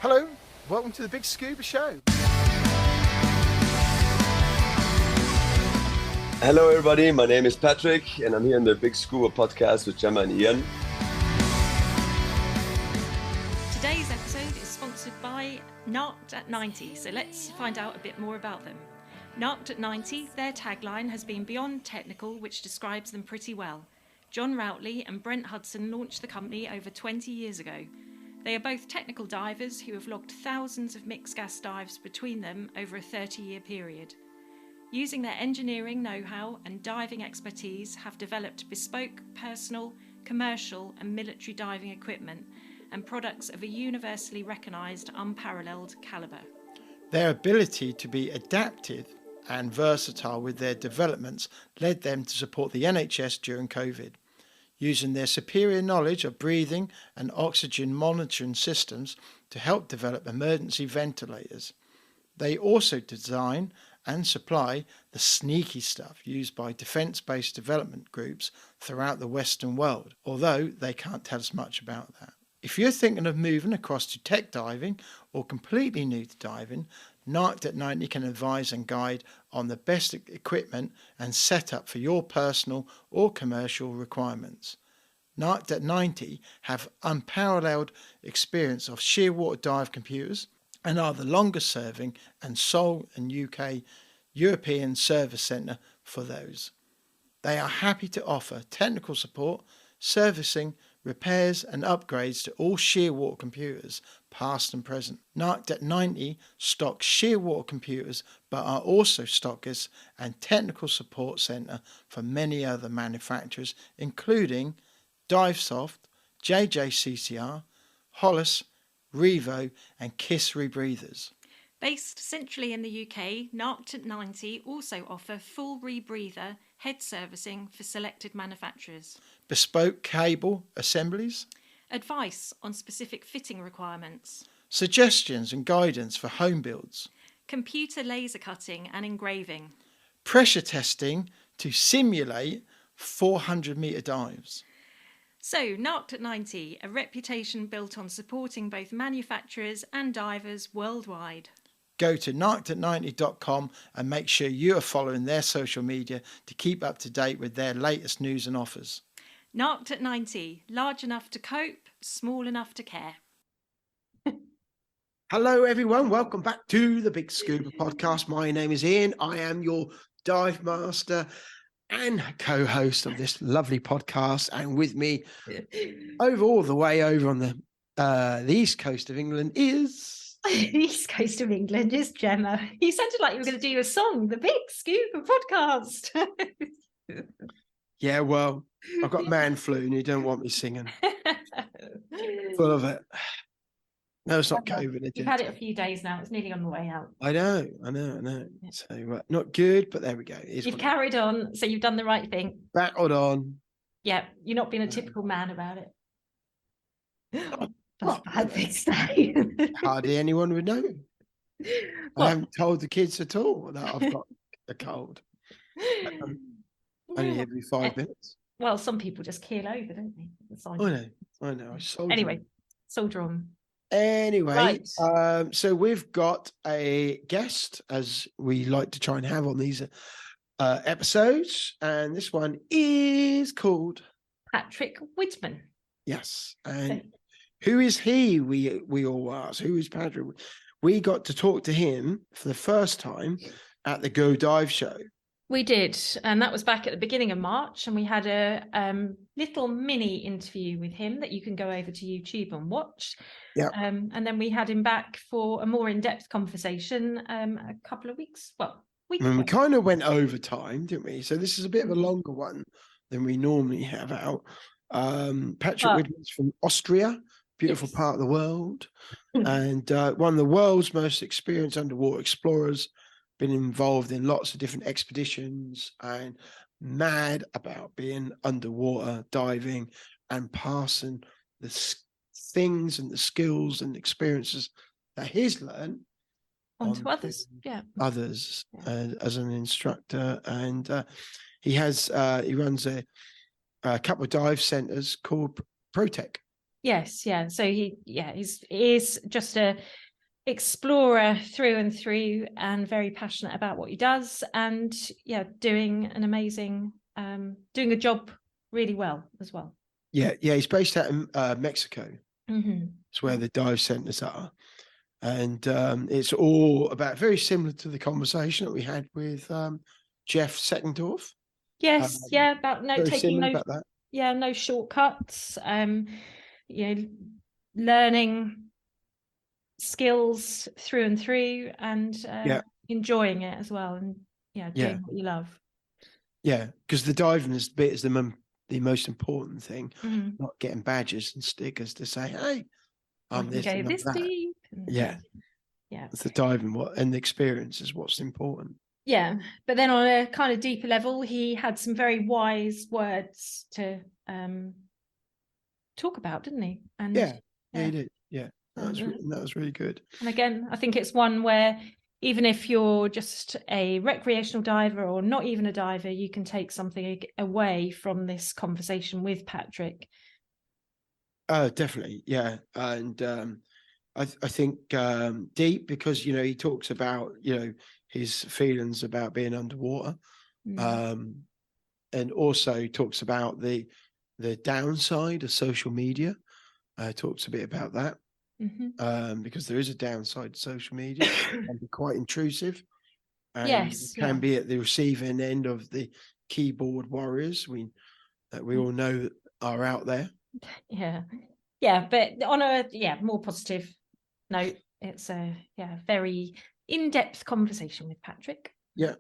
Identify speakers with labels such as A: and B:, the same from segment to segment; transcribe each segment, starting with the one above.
A: Hello, welcome to the Big Scuba Show.
B: Hello everybody, my name is Patrick and I'm here in the Big Scuba podcast with Gemma and Ian.
C: Today's episode is sponsored by Narked at 90, so let's find out a bit more about them. Narked at 90, their tagline has been beyond technical, which describes them pretty well. John Routley and Brent Hudson launched the company over 20 years ago. They are both technical divers who have logged thousands of mixed gas dives between them over a 30-year period. Using their engineering know-how and diving expertise, have developed bespoke, personal, commercial and military diving equipment and products of a universally recognised, unparalleled calibre.
D: Their ability to be adaptive and versatile with their developments led them to support the NHS during COVID. Using their superior knowledge of breathing and oxygen monitoring systems to help develop emergency ventilators. They also design and supply the sneaky stuff used by defence-based development groups throughout the Western world, although they can't tell us much about that. If you're thinking of moving across to tech diving or completely new to diving, Narked at 90 can advise and guide on the best equipment and setup for your personal or commercial requirements. Narked at 90 have unparalleled experience of shearwater dive computers and are the longest serving and sole and UK European service centre for those. They are happy to offer technical support, servicing, repairs and upgrades to all shearwater computers, past and present. Narked at 90 stock shearwater computers but are also stockists and technical support centre for many other manufacturers including Divesoft, JJCCR, Hollis, Revo and Kiss Rebreathers.
C: Based centrally in the UK, Narked at 90 also offer full rebreather head servicing for selected manufacturers.
D: Bespoke cable assemblies.
C: Advice on specific fitting requirements.
D: Suggestions and guidance for home builds.
C: Computer laser cutting and engraving.
D: Pressure testing to simulate 400-metre dives.
C: So, Narked at 90, a reputation built on supporting both manufacturers and divers worldwide.
D: Go to narkedat90.com and make sure you are following their social media to keep up to date with their latest news and offers.
C: Narked at 90, large enough to cope, small enough to care.
E: Hello everyone, welcome back to the Big Scuba podcast. My name is Ian. I am your dive master and co-host of this lovely podcast. And with me all the way over on the east coast of England is...
F: The east coast of England is Gemma. You sounded like you were going to do a song, the Big Scuba podcast.
E: Yeah, well, I've got man flu and you don't want me singing. Full of it. No, it's not COVID.
F: You've had it a few days now. It's nearly on the way out.
E: I know. So not good, but there we go.
F: You've carried on, so you've done the right thing.
E: Battled on.
F: Yeah, you're not being a typical man about it. That's a bad thing to say.
E: Hardly anyone would know.
F: Well,
E: I haven't told the kids at all that I've got a cold. Only every 5 minutes.
F: Well, some people just keel over, don't they?
E: I know.
F: Anyway, soldier on.
E: Anyway,
F: Right.
E: So we've got a guest, as we like to try and have on these episodes, and this one is called
F: Patrick Widmann.
E: Yes. And who is he? We all ask. Who is Patrick? We got to talk to him for the first time at the Go Dive show.
F: We did, and that was back at the beginning of March, and we had a little mini interview with him that you can go over to YouTube and watch.
E: Yeah.
F: And then we had him back for a more in-depth conversation a couple of weeks. Well,
E: I mean, we kind of went over time, didn't we? So this is a bit of a longer one than we normally have out. Patrick Widmann's from Austria, beautiful part of the world, and one of the world's most experienced underwater explorers. Been involved in lots of different expeditions and mad about being underwater diving and passing the things and the skills and experiences that he's learned
F: onto others. Yeah.
E: Others as an instructor. And he runs a couple of dive centers called ProTech.
F: Yes, yeah. So he's just a explorer through and through, and very passionate about what he does, and doing an amazing, doing a job really well as well.
E: Yeah, he's based out in Mexico.
F: Mm-hmm.
E: It's where the dive centers are. And it's all about, very similar to the conversation that we had with Jeff Seckendorf.
F: Yes, about taking
E: about that.
F: No shortcuts. Learning skills through and through, and enjoying it as well, and doing what you love.
E: Yeah, because the diving is the most important thing,
F: Mm-hmm.
E: not getting badges and stickers to say, "Hey, I'm this and I'm
F: this
E: that."
F: deep.
E: Yeah. It's the diving and the experience is what's important.
F: Yeah, but then on a kind of deeper level, he had some very wise words to talk about, didn't he? And
E: he did. Yeah, that was really good.
F: And again, I think it's one where even if you're just a recreational diver or not even a diver, you can take something away from this conversation with Patrick.
E: Definitely, yeah. And I think deep, because he talks about his feelings about being underwater, and also talks about the downside of social media. Talks a bit about that, because there is a downside to social media. It can be quite intrusive, and can be at the receiving end of the keyboard warriors that we all know are out there.
F: But on a more positive note, it's a very in-depth conversation with Patrick.
E: We're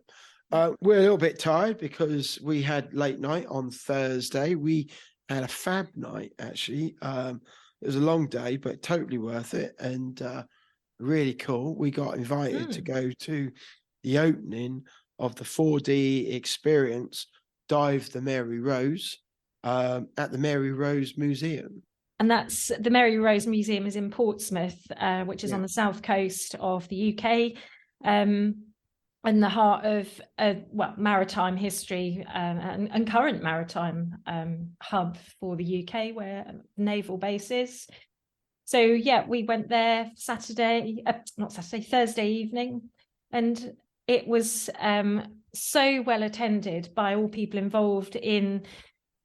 E: a little bit tired because we had late night on Thursday. We had a fab night, actually. It was a long day, but totally worth it, and really cool. We got invited to go to the opening of the 4D experience, Dive the Mary Rose, at the Mary Rose Museum.
F: And that's the Mary Rose Museum is in Portsmouth, which is on the south coast of the UK, in the heart of maritime history, and current maritime hub for the UK, where naval base is. So we went there Thursday evening, and it was so well attended by all people involved in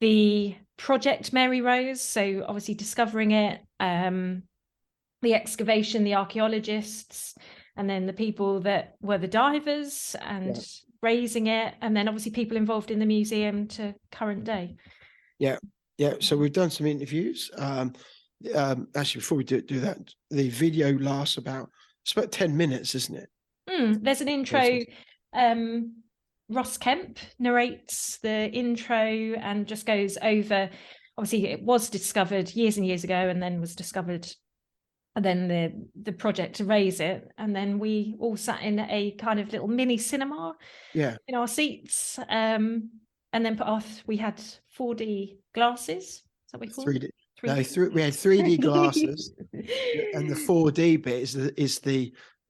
F: the project Mary Rose. So obviously discovering it, the excavation, the archaeologists, and then the people that were the divers and raising it, and then obviously people involved in the museum to current day.
E: So we've done some interviews. Actually, before we do that, the video lasts about 10 minutes, isn't it?
F: There's an intro. Ross Kemp narrates the intro and just goes over, obviously it was discovered years and years ago, and then was discovered, and then the project to raise it, and then we all sat in a kind of little mini cinema in our seats, and then we had 4D glasses. Is that what we call 3D?
E: We had 3D glasses, and the 4D bit is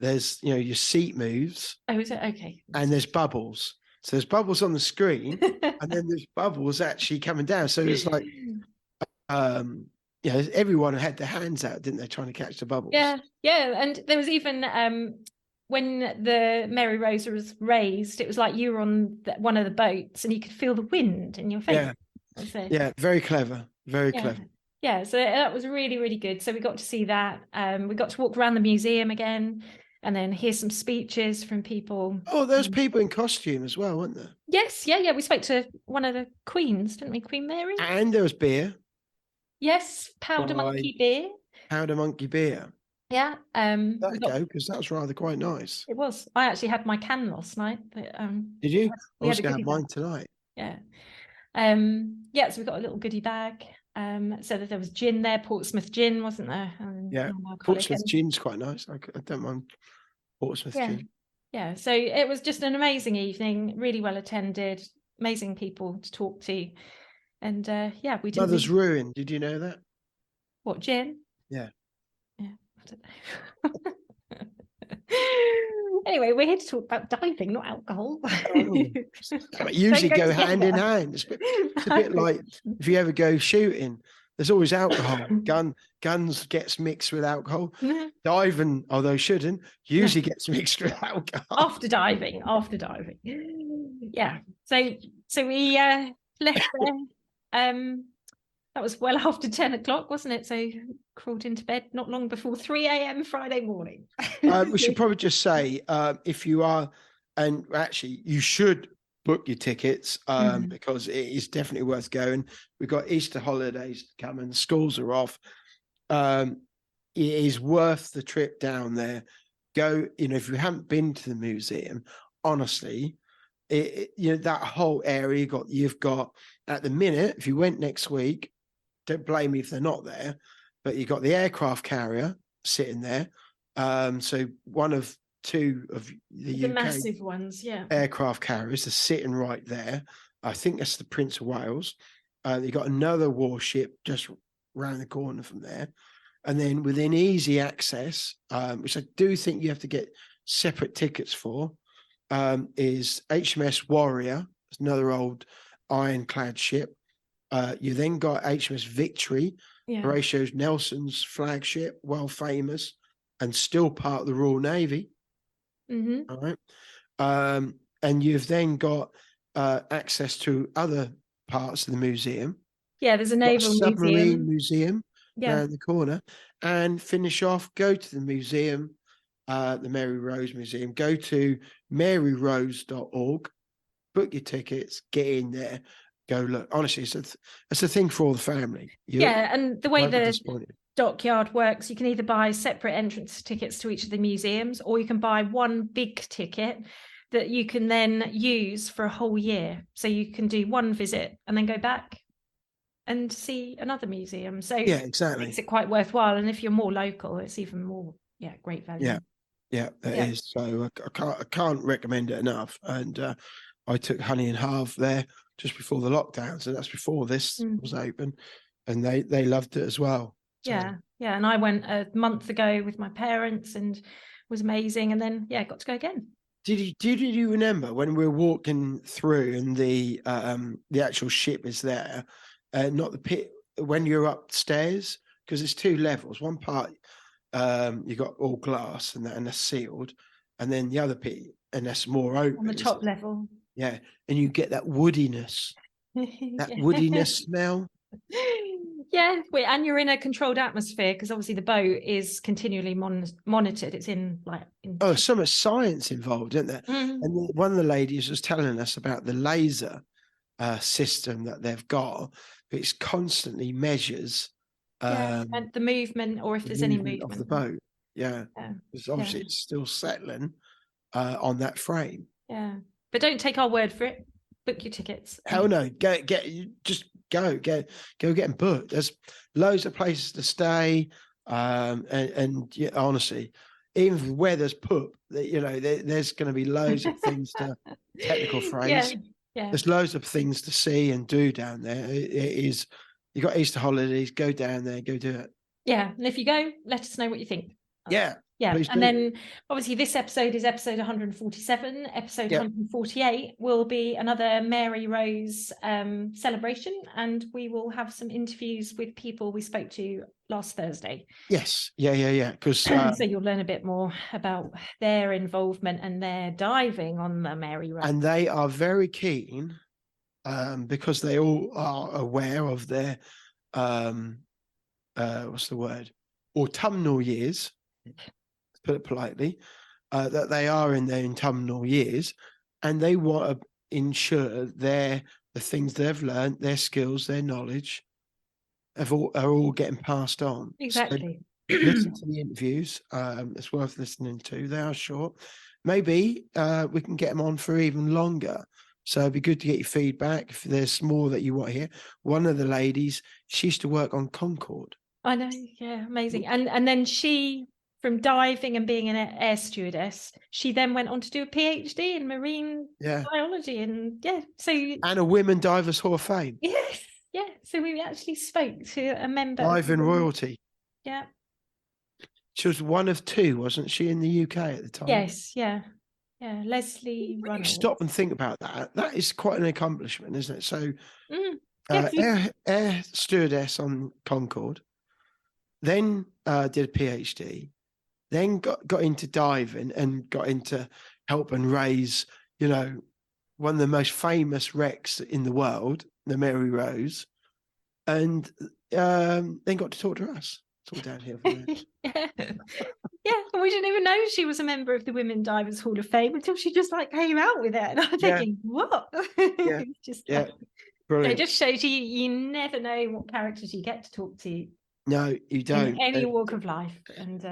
E: there's your seat moves.
F: Oh, is it? Okay.
E: And there's bubbles. So there's bubbles on the screen, and then there's bubbles actually coming down. So it's like, everyone had their hands out, didn't they, trying to catch the bubbles?
F: Yeah. And there was even when the Mary Rose was raised, it was like you were on one of the boats, and you could feel the wind in your face.
E: Yeah, very clever, very clever.
F: Yeah, so that was really, really good. So we got to see that. We got to walk around the museum again, and then hear some speeches from people.
E: Oh, there's people in costume as well, weren't there?
F: Yes, yeah. We spoke to one of the queens, didn't we? Queen Mary.
E: And there was beer.
F: Yes, Powder Monkey beer.
E: Powder Monkey beer.
F: Yeah.
E: Because that was rather quite nice.
F: It was. I actually had my can last night. But,
E: did you? I was going to have mine tonight.
F: Yeah. So we got a little goodie bag. So that there was gin there, Portsmouth gin, wasn't there?
E: Portsmouth gin's quite nice. I don't mind Portsmouth gin.
F: Yeah, so it was just an amazing evening, really well attended, amazing people to talk to, and we did.
E: Mother's Ruin. Did you know that?
F: What, gin?
E: Yeah.
F: I don't know. Anyway, we're here to talk about diving, not alcohol.
E: Usually go hand in hand. It's a bit like if you ever go shooting There's always alcohol. Guns gets mixed with alcohol. Diving, although shouldn't, usually gets mixed with alcohol.
F: After diving. Yeah. So we left there. That was well after 10 o'clock, wasn't it? So crawled into bed not long before 3 a.m. Friday morning.
E: We should probably just say, if you are, and actually you should book your tickets because it is definitely worth going. We've got Easter holidays to come and the schools are off. It is worth the trip down there. Go, if you haven't been to the museum, honestly, that whole area you've got at the minute, if you went next week, don't blame me if they're not there, but you've got the aircraft carrier sitting there. So one of two of the UK
F: massive ones,
E: aircraft carriers are sitting right there. I think that's the Prince of Wales. You've got another warship just around the corner from there. And then within easy access, which I do think you have to get separate tickets for, is HMS Warrior. It's another old ironclad ship. You then got HMS Victory, Horatio Nelson's flagship, well famous, and still part of the Royal Navy. All right. And you've then got access to other parts of the museum.
F: Yeah, there's a naval
E: submarine museum around the corner. And finish off, go to the museum, the Mary Rose Museum, go to maryrose.org, book your tickets, get in there, go look. Honestly, it's a thing for all the family.
F: And the way the dockyard works, you can either buy separate entrance tickets to each of the museums, or you can buy one big ticket that you can then use for a whole year. So you can do one visit and then go back and see another museum. So
E: exactly,
F: it makes it quite worthwhile. And if you're more local, it's even more great value.
E: That is. So I can't recommend it enough. And I took Honey and Halve there just before the lockdown, so that's before this was open, and they loved it as well. So.
F: Yeah. And I went a month ago with my parents and was amazing. And then got to go again.
E: Did you remember when we were walking through and the actual ship is there, not the pit, when you're upstairs, because there's two levels. One part you got all glass and that's sealed, and then the other pit and that's more open.
F: On the top level.
E: Yeah, and you get that woodiness, woodiness smell.
F: Yeah, and you're in a controlled atmosphere because obviously the boat is continually monitored. It's in
E: so much science involved, isn't there? And one of the ladies was telling us about the laser system that they've got, which constantly measures
F: and the movement, or if there's any movement
E: of the boat. Because obviously it's still settling on that frame.
F: But don't take our word for it. Book your tickets.
E: Hell no, go get them booked. There's loads of places to stay, and honestly, even if the weather's poop, there's going to be loads of things to technical phrase. There's loads of things to see and do down there. It is. You got Easter holidays. Go down there. Go do it.
F: Yeah, and if you go, let us know what you think.
E: Yeah.
F: And then obviously this episode is episode 147. Episode 148 will be another Mary Rose celebration, and we will have some interviews with people we spoke to last Thursday.
E: Yes, yeah. Because
F: so you'll learn a bit more about their involvement and their diving on the Mary Rose.
E: And they are very keen because they all are aware of their what's the word? Autumnal years. Put it politely, that they are in their autumnal years, and they want to ensure the things they've learned, their skills, their knowledge, are all getting passed on.
F: Exactly.
E: So listen to the interviews. It's worth listening to. They are short. Maybe we can get them on for even longer. So it'd be good to get your feedback if there's more that you want to hear. One of the ladies, she used to work on Concorde.
F: I know, yeah, amazing. And then she, from diving and being an air stewardess, she then went on to do a PhD in marine biology, and and
E: a Women Divers Hall of Fame.
F: Yes, yeah. So we actually spoke to a member
E: Diving royalty.
F: Yeah.
E: She was one of two, wasn't she, in the UK at the time?
F: Yes, yeah. Leslie Runnels.
E: Stop and think about that. That is quite an accomplishment, isn't it? So Air stewardess on Concorde, then did a PhD, then got into diving and got into help and raise, one of the most famous wrecks in the world, the Mary Rose, and then got to talk to us. It's all downhill from there.
F: Yeah, and we didn't even know she was a member of the Women Divers Hall of Fame until she just came out with it, and I'm thinking, what?
E: Yeah,
F: just
E: brilliant.
F: It just shows you never know what characters you get to talk to.
E: No, you don't.
F: In any walk of life, and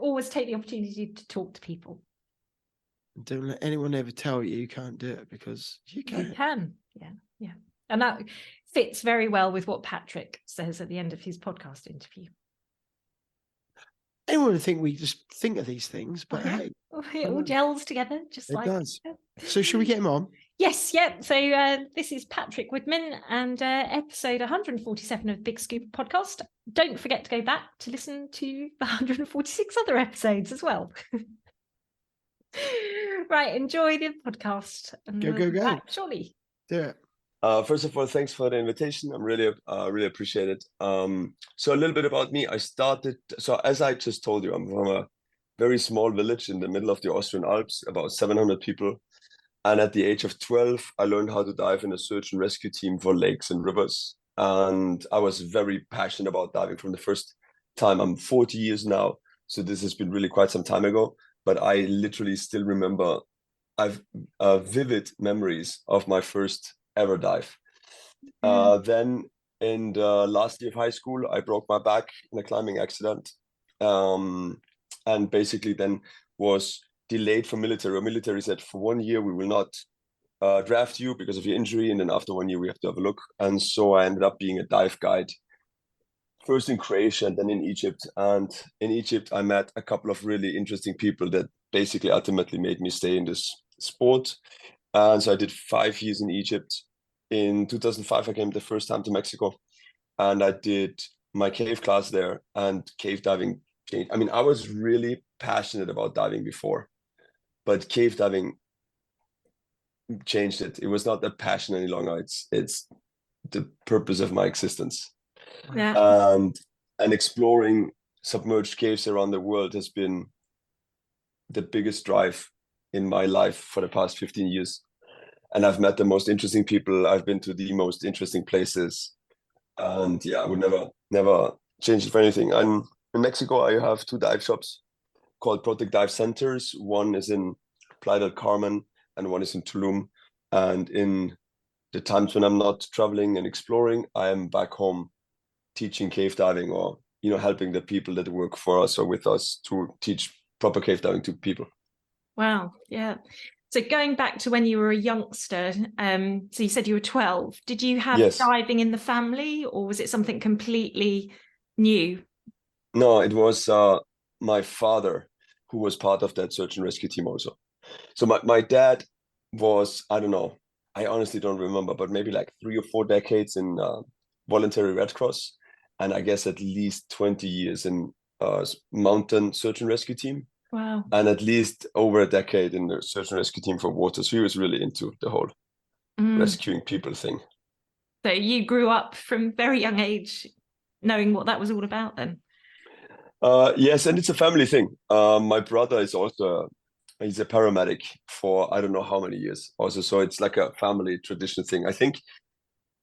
F: always take the opportunity to talk to people.
E: Don't let anyone ever tell you can't do it, because you can.
F: You can, yeah, and that fits very well with what Patrick says at the end of his podcast interview.
E: Anyone would think we just think of these things, but hey,
F: it all gels together, just
E: it
F: like
E: does. So, should we get him on?
F: Yes, yeah. So this is Patrick Widmann, and episode 147 of Big Scuba podcast. Don't forget to go back to listen to the 146 other episodes as well. Right, enjoy the podcast, and we'll be back shortly.
E: Do it.
B: First of all, thanks for the invitation. I'm really appreciate it. So a little bit about me. So as I just told you, I'm from a very small village in the middle of the Austrian Alps, about 700 people. And at the age of 12, I learned how to dive in a search and rescue team for lakes and rivers. And I was very passionate about diving from the first time. I'm 40 years now, so this has been really quite some time ago. But I literally still remember, I've vivid memories of my first ever dive. Then in the last year of high school, I broke my back in a climbing accident, and basically then was delayed for military. Or military said, for 1 year we will not draft you because of your injury, and then after 1 year we have to have a look. And so I ended up being a dive guide, first in Croatia and then in Egypt. And in Egypt I met a couple of really interesting people that basically ultimately made me stay in this sport. And so I did 5 years in Egypt. In 2005, I came the first time to Mexico, and I did my cave class there, and cave diving changed. I mean, I was really passionate about diving before, but cave diving changed it. It was not a passion any longer. It's the purpose of my existence.
F: Yeah.
B: And exploring submerged caves around the world has been the biggest drive in my life for the past 15 years. And I've met the most interesting people. I've been to the most interesting places. And I would never change it for anything. And in Mexico, I have 2 dive shops called Protect Dive Centers. One is in Playa del Carmen and one is in Tulum. And in the times when I'm not traveling and exploring, I am back home teaching cave diving, or helping the people that work for us or with us to teach proper cave diving to people.
F: Wow, yeah. So going back to when you were a youngster, so you said you were 12. Did you have diving in the family, or was it something completely new?
B: No, it was my father who was part of that search and rescue team also. So my dad was, I don't know, I honestly don't remember, but maybe like 3 or 4 decades in voluntary Red Cross, and I guess at least 20 years in mountain search and rescue team.
F: Wow.
B: And at least over a decade in the search and rescue team for water. So he was really into the whole rescuing people thing.
F: So you grew up from very young age knowing what that was all about then?
B: Yes, and it's a family thing. My brother is also, he's a paramedic for I don't know how many years also. So it's like a family tradition thing. I think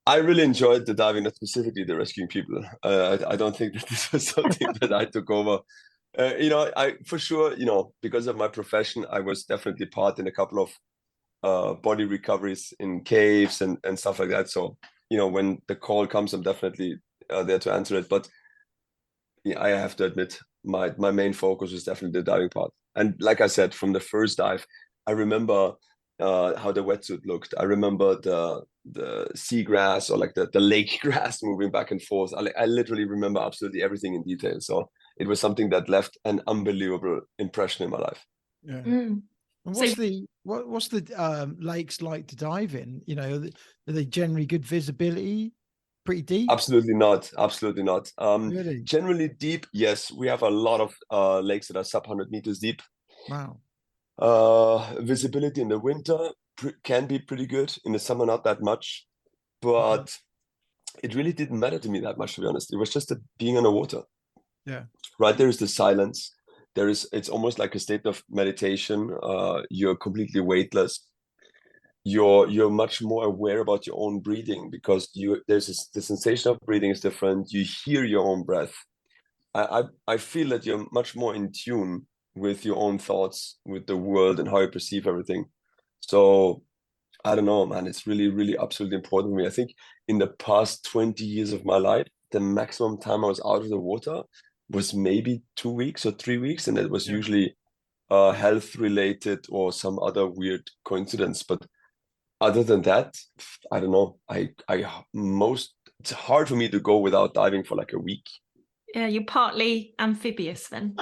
B: I really enjoyed the diving, not specifically the rescuing people. I don't think that this was something that I took over. I for sure, because of my profession, I was definitely part in a couple of body recoveries in caves and stuff like that. So, when the call comes, I'm definitely there to answer it. But I have to admit, my main focus was definitely the diving part. And like I said, from the first dive, I remember how the wetsuit looked. I remember the seagrass, or like the lake grass moving back and forth. I literally remember absolutely everything in detail. So it was something that left an unbelievable impression in my life.
D: Yeah. And what's the lakes like to dive in? Are they generally good visibility? Pretty deep?
B: Absolutely not.
D: Really?
B: Generally deep, yes. We have a lot of lakes that are sub 100 meters deep.
D: Wow.
B: Visibility in the winter can be pretty good. In the summer, not that much. But it really didn't matter to me that much, to be honest. It was just being underwater.
E: Yeah.
B: Right, there is the silence. It's almost like a state of meditation. You're completely weightless. You're much more aware about your own breathing, because the sensation of breathing is different. You hear your own breath. I feel that you're much more in tune with your own thoughts, with the world, and how you perceive everything. So I don't know, man, it's really, really absolutely important for me. I think in the past 20 years of my life, the maximum time I was out of the water was maybe 2 weeks or 3 weeks, and it was usually health related or some other weird coincidence. But other than that, I don't know. It's hard for me to go without diving for like a week.
C: Yeah, you're partly amphibious then.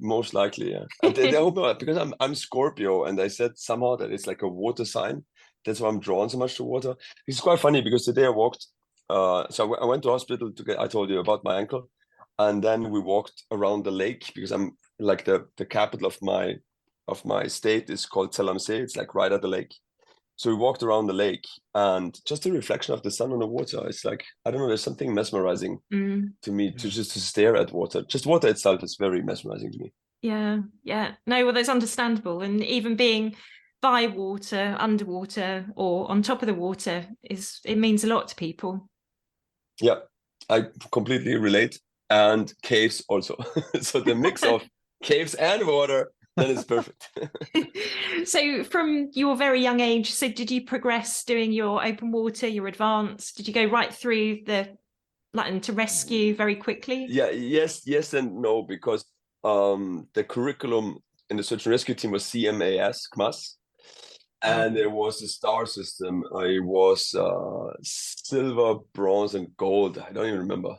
B: Most likely, yeah. And they hope not, because I'm Scorpio, and I said somehow that it's like a water sign. That's why I'm drawn so much to water. It's quite funny because today I walked. So I went to hospital to I told you about my ankle, and then we walked around the lake, because I'm like the capital of my state is called Selamse. It's like right at the lake. So we walked around the lake, and just the reflection of the sun on the water. It's like, I don't know, there's something mesmerizing to me to stare at water. Just water itself is very mesmerizing to me.
C: Yeah. No, well, that's understandable. And even being by water, underwater, or on top of the water it means a lot to people.
B: Yeah, I completely relate. And caves also. So the mix of caves and water, then it's perfect.
C: So from your very young age, so did you progress doing your open water, your advanced? Did you go right through the Latin to rescue very quickly?
B: Yeah, yes and no, because the curriculum in the search and rescue team was CMAS, and there was a star system. It was silver, bronze, and gold. I don't even remember.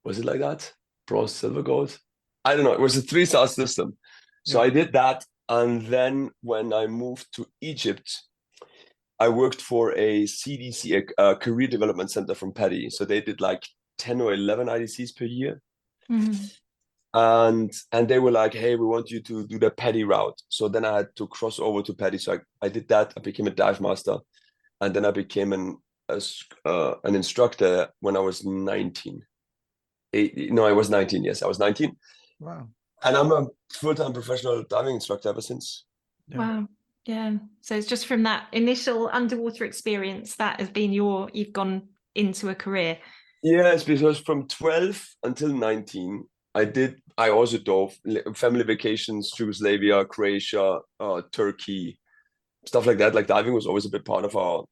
B: Was it like that? Bronze, silver, gold? I don't know. It was a 3-star system. So I did that. And then when I moved to Egypt, I worked for a CDC, a career development center from PADI. So they did like 10 or 11 IDCs per year. And they were like, hey, we want you to do the PADI route. So then I had to cross over to PADI. So I did that. I became a dive master. And then I became an instructor when I was 19. I was 19. Yes, I was 19.
E: Wow.
B: And I'm a full-time professional diving instructor ever since.
E: Yeah.
C: Wow. Yeah. So it's just from that initial underwater experience that has been you've gone into a career.
B: Yes, because from 12 until 19, I also dove family vacations, Yugoslavia, Croatia, Turkey, stuff like that. Like diving was always a big part of our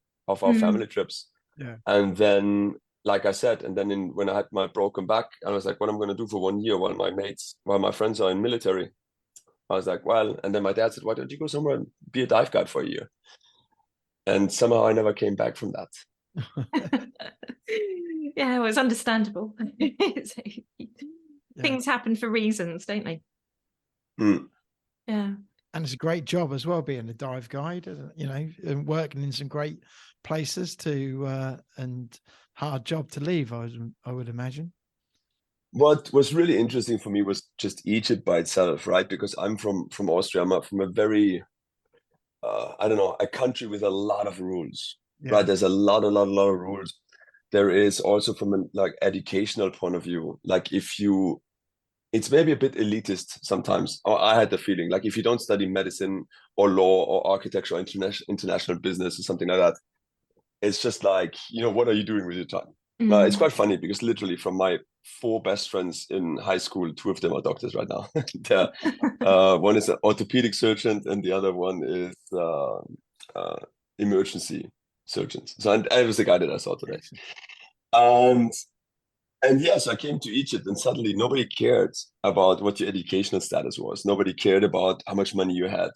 B: family trips.
E: Yeah.
B: And then, like I said, when I had my broken back, I was like, what am I going to do for 1 year while my friends are in military? I was like, well, and then my dad said, why don't you go somewhere and be a dive guide for a year? And somehow I never came back from that.
C: Yeah, well, it's understandable. Things happen for reasons, don't they? Yeah.
E: And it's a great job as well, being a dive guide, and working in some great places and hard job to leave, I would imagine.
B: What was really interesting for me was just Egypt by itself, right? Because I'm from Austria. I'm from a very, I don't know, a country with a lot of rules, right? There's a lot of rules. There is also from a educational point of view, like it's maybe a bit elitist sometimes. Or I had the feeling, like if you don't study medicine or law or architecture or international business or something like that, it's just like, what are you doing with your time? It's quite funny because literally from my 4 best friends in high school, 2 of them are doctors right now. One is an orthopedic surgeon and the other one is emergency surgeons. So I was the guy that I saw today. And yes, I came to Egypt and suddenly nobody cared about what your educational status was. Nobody cared about how much money you had.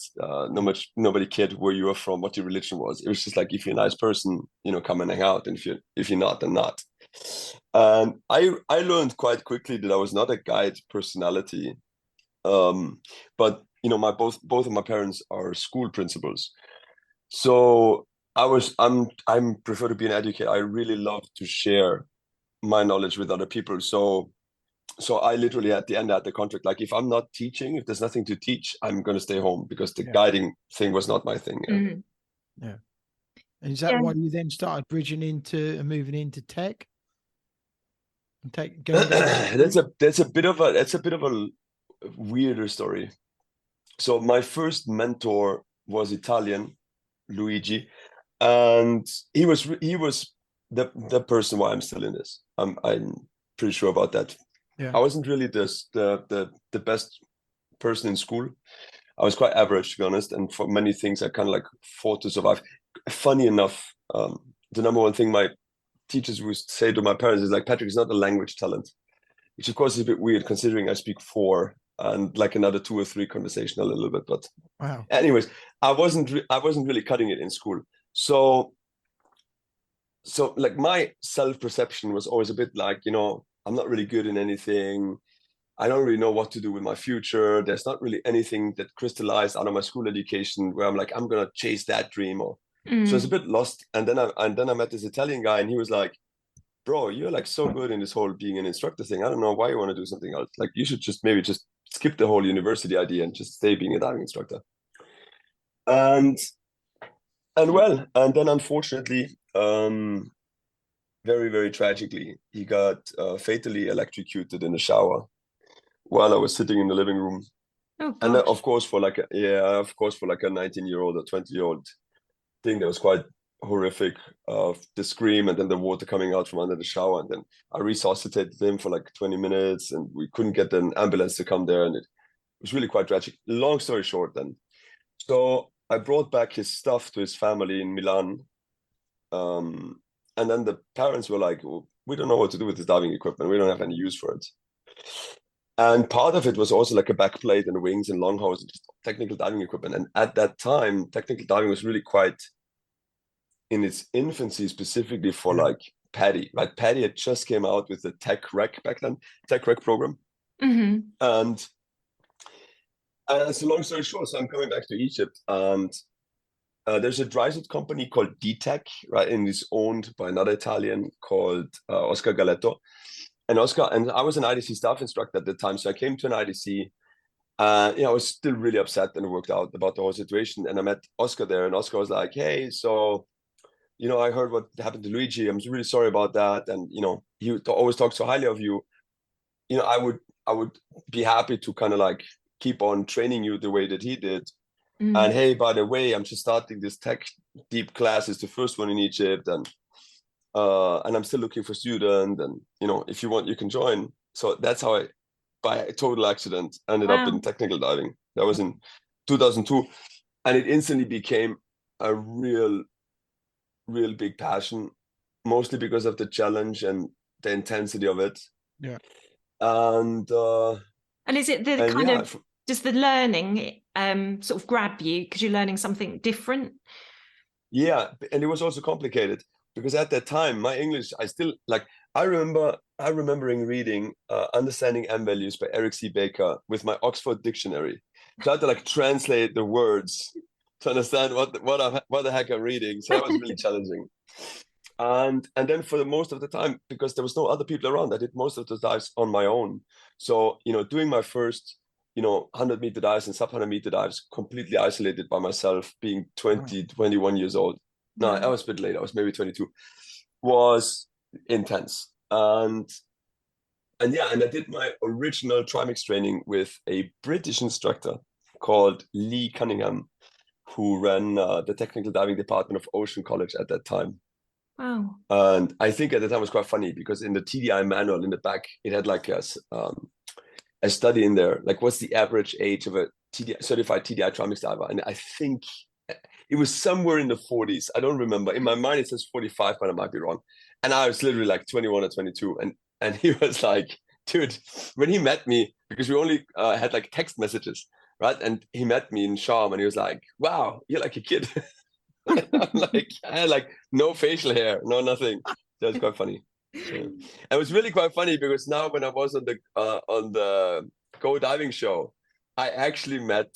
B: Nobody cared where you were from, what your religion was. It was just like, if you're a nice person, come and hang out. And if you're not, then not. And I learned quite quickly that I was not a guide personality. But both of my parents are school principals. So I'm prefer to be an educator. I really love to share my knowledge with other people. So I literally at the end had the contract, like if I'm not teaching, if there's nothing to teach, I'm going to stay home, because the guiding thing was not my thing.
E: Yeah.
D: And is that why you then started bridging into and moving into tech? And
B: that's a bit of a weirder story. So my first mentor was Italian, Luigi, and he was the person why I'm still in this. I'm pretty sure about that.
D: Yeah.
B: I wasn't really the best person in school. I was quite average, to be honest, and for many things I kind of like fought to survive. Funny enough, the number one thing my teachers would say to my parents is like, Patrick is not a language talent, which of course is a bit weird considering I speak 4 and like another 2 or 3 conversational a little bit. But
D: wow.
B: Anyways, I wasn't really cutting it in school. So like my self-perception was always a bit like, you know, I'm not really good in anything. I don't really know what to do with my future. There's not really anything that crystallized out of my school education where I'm like, I'm gonna chase that dream. Or so it's a bit lost. And then I met this Italian guy, and he was like, bro, you're like so good in this whole being an instructor thing. I don't know why you want to do something else. Like you should just maybe just skip the whole university idea and just stay being a diving instructor. And then unfortunately, very, very tragically, he got fatally electrocuted in the shower while I was sitting in the living room.
F: Oh,
B: and of course for like a 19-year-old or 20-year-old thing, that was quite horrific. The scream and then the water coming out from under the shower, and then I resuscitated him for like 20 minutes, and we couldn't get an ambulance to come there, and it was really quite tragic. Long story short, then, so I brought back his stuff to his family in Milan, and then the parents were like, well, we don't know what to do with this diving equipment. We don't have any use for it. And part of it was also like a backplate and wings and longhose and just technical diving equipment. And at that time, technical diving was really quite in its infancy, specifically for like PADI, right? PADI had just came out with the Tech Rec back then, Tech Rec program. And so long story short, so I'm coming back to Egypt, and there's a dry suit company called D-Tech, right? And it's owned by another Italian called Oscar Galetto. And I was an IDC staff instructor at the time. So I came to an IDC. I was still really upset and worked out about the whole situation. And I met Oscar there, and Oscar was like, hey, so, you know, I heard what happened to Luigi. I'm really sorry about that. And, you know, he always talks so highly of you. You know, I would be happy to kind of like keep on training you the way that he did. And hey, by the way, I'm just starting this tech deep class. It's the first one in Egypt, and I'm still looking for students. And you know, if you want, you can join. So that's how I, by a total accident, ended up in technical diving. That was in 2002, and it instantly became a real big passion, mostly because of the challenge and the intensity of it.
D: Yeah.
B: And
F: is it the kind of, does the learning sort of grab you because you're learning something different?
B: Yeah, and it was also complicated because at that time my English, I remembering reading Understanding M Values by Eric C. Baker with my Oxford dictionary. So I had to like translate the words to understand what the heck I'm reading. So that was really challenging. And then for the most of the time, because there was no other people around, I did most of the dives on my own. So, you know, doing my first, 100-meter dives and sub-100-meter dives completely isolated by myself, being 21 years old. No, I was a bit late. I was maybe 22. Was intense. And I did my original trimix training with a British instructor called Lee Cunningham, who ran the technical diving department of Ocean College at that time.
F: Wow.
B: And I think at the time it was quite funny because in the TDI manual in the back, it had like a study in there, like what's the average age of a certified TDI trimix diver? And I think it was somewhere in the 40s. I don't remember. In my mind, it says 45, but I might be wrong. And I was literally like 21 or 22. And he was like, dude, when he met me, because we only had like text messages, right? And he met me in Sharm and he was like, wow, you're like a kid. I'm like, I had like no facial hair, no nothing. That was quite funny. Yeah. It was really quite funny because now when I was on the Go Diving show, I actually met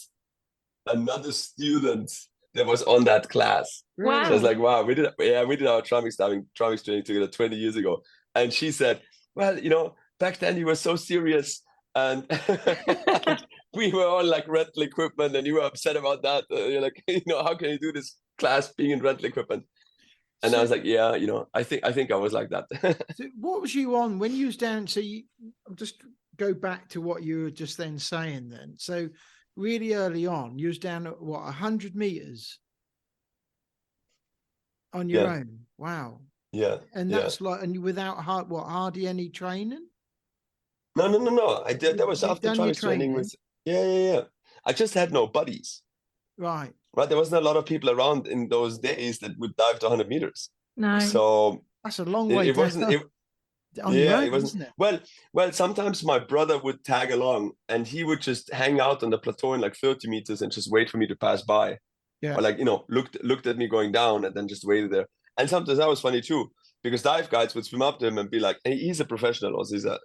B: another student that was on that class.
F: Wow.
B: So I was like, wow, we did our trimix training together 20 years ago. And she said, well, back then you were so serious and we were all like rental equipment and you were upset about that. You're like, how can you do this class being in rental equipment? And
D: So-
B: I was like, yeah, I think I was like that.
D: So what was you on when you was down? So I'll just go back to what you were just then saying then. So really early on, you was down at what, 100 meters on your
B: Yeah.
D: own? Wow.
B: Yeah.
D: And
B: Yeah.
D: that's like, and without hardly any training?
B: No. I did. That was
D: You've
B: after
D: done your
B: training
D: training?
B: with. Yeah. I just had no buddies.
D: Right.
B: Right. There wasn't a lot of people around in those days that would dive to 100 meters.
F: No.
B: So
D: That's a long way
B: it
D: down
B: wasn't.
D: on your own,
B: It wasn't.
D: isn't it?
B: Well, sometimes my brother would tag along and he would just hang out on the plateau in like 30 meters and just wait for me to pass by.
D: Yeah.
B: Or like, looked at me going down and then just waited there. And sometimes that was funny too, because dive guides would swim up to him and be like, and he's a professional also, he's a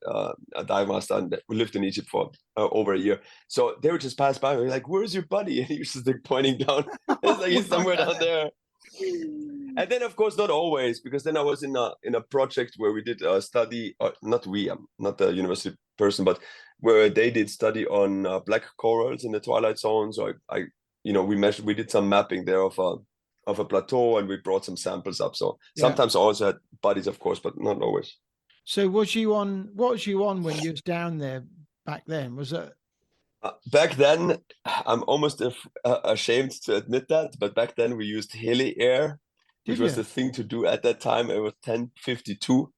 B: dive master and we lived in Egypt for over a year. So they would just pass by and be like, where's your buddy? And he was just like pointing down. It's like he's somewhere down there. And then, of course, not always, because then I was in a project where we did a study, not we, I'm not the university person, but where they did study on black corals in the twilight zone. So we did some mapping there of a plateau, and we brought some samples up. So sometimes I also had buddies, of course, but not always.
D: So what was you on when you was down there back then? Was it?
B: Back then, I'm almost ashamed to admit that, but back then we used heli air, which was the thing to do at that time. It was 1052.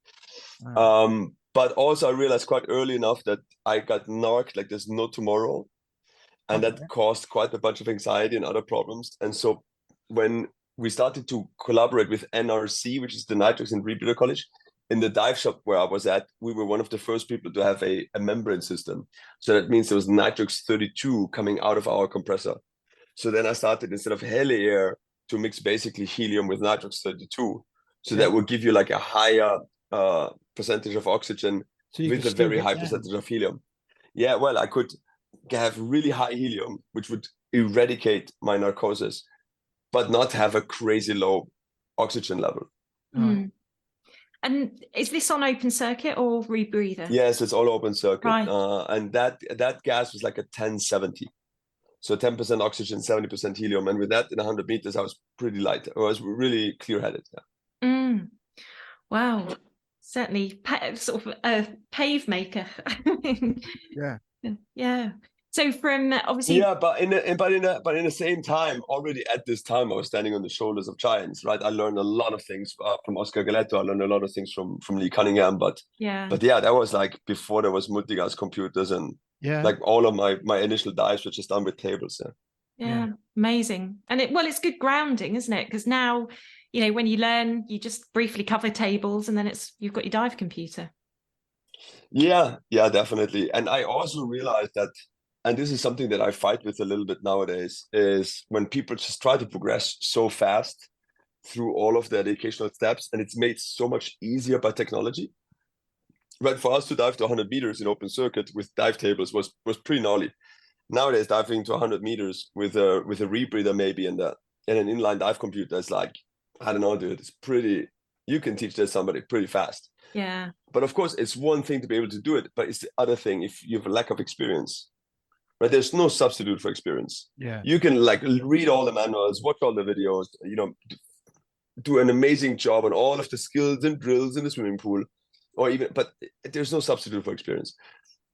D: Wow.
B: But also I realized quite early enough that I got narked like there's no tomorrow. And that caused quite a bunch of anxiety and other problems. And so when we started to collaborate with NRC, which is the Nitrox and Rebreather College, in the dive shop where I was at, we were one of the first people to have a membrane system. So that means there was nitrox 32 coming out of our compressor. So then I started, instead of heli air, to mix basically helium with nitrox 32. So that would give you like a higher percentage of oxygen with a very high percentage of helium. Yeah, well, I could have really high helium, which would eradicate my narcosis, but not have a crazy low oxygen level.
F: Mm. And is this on open circuit or rebreather?
B: Yes, it's all open circuit.
F: Right.
B: And that gas was like a 1070. So 10% oxygen, 70% helium. And with that in 100 meters, I was pretty light. I was really clear-headed. Yeah.
F: Mm. Wow. Certainly sort of a pave maker.
D: Yeah.
F: Yeah. So from obviously.
B: Yeah, but in the same time, already at this time, I was standing on the shoulders of giants, right? I learned a lot of things from Oscar Galetto. I learned a lot of things from Lee Cunningham, but yeah, that was like before there was multicast computers, and like all of my initial dives were just done with tables.
F: Yeah, amazing. And it's good grounding, isn't it? Because now, when you learn, you just briefly cover tables, and then you've got your dive computer.
B: Yeah, definitely. And I also realized that. And this is something that I fight with a little bit nowadays, is when people just try to progress so fast through all of the educational steps, and it's made so much easier by technology. Right, for us to dive to 100 meters in open circuit with dive tables was pretty gnarly. Nowadays, diving to 100 meters with a rebreather maybe and an inline dive computer is like, I don't know, dude, it's pretty. You can teach that somebody pretty fast.
F: Yeah.
B: But of course, it's one thing to be able to do it, but it's the other thing if you have a lack of experience. Right, there's no substitute for experience.
D: Yeah,
B: you can like read all the manuals, watch all the videos, do an amazing job on all of the skills and drills in the swimming pool, but there's no substitute for experience.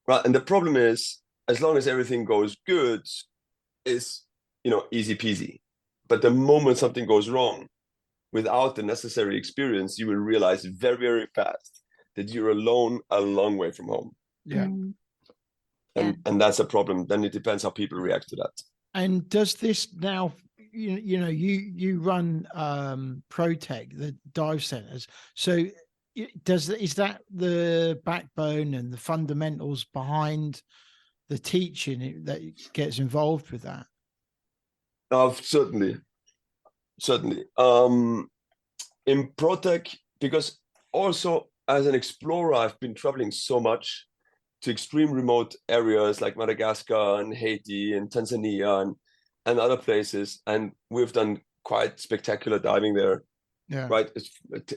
B: Right, and the problem is, as long as everything goes good, it's easy peasy. But the moment something goes wrong, without the necessary experience, you will realize very, very fast that you're alone a long way from home.
D: Yeah.
B: And that's a problem. Then it depends how people react to that.
D: And does this now, you run ProTech, the dive centers. So is that the backbone and the fundamentals behind the teaching that gets involved with that?
B: Certainly. In ProTech, because also as an explorer, I've been traveling so much to extreme remote areas like Madagascar and Haiti and Tanzania and other places, and we've done quite spectacular diving there. Yeah. Right.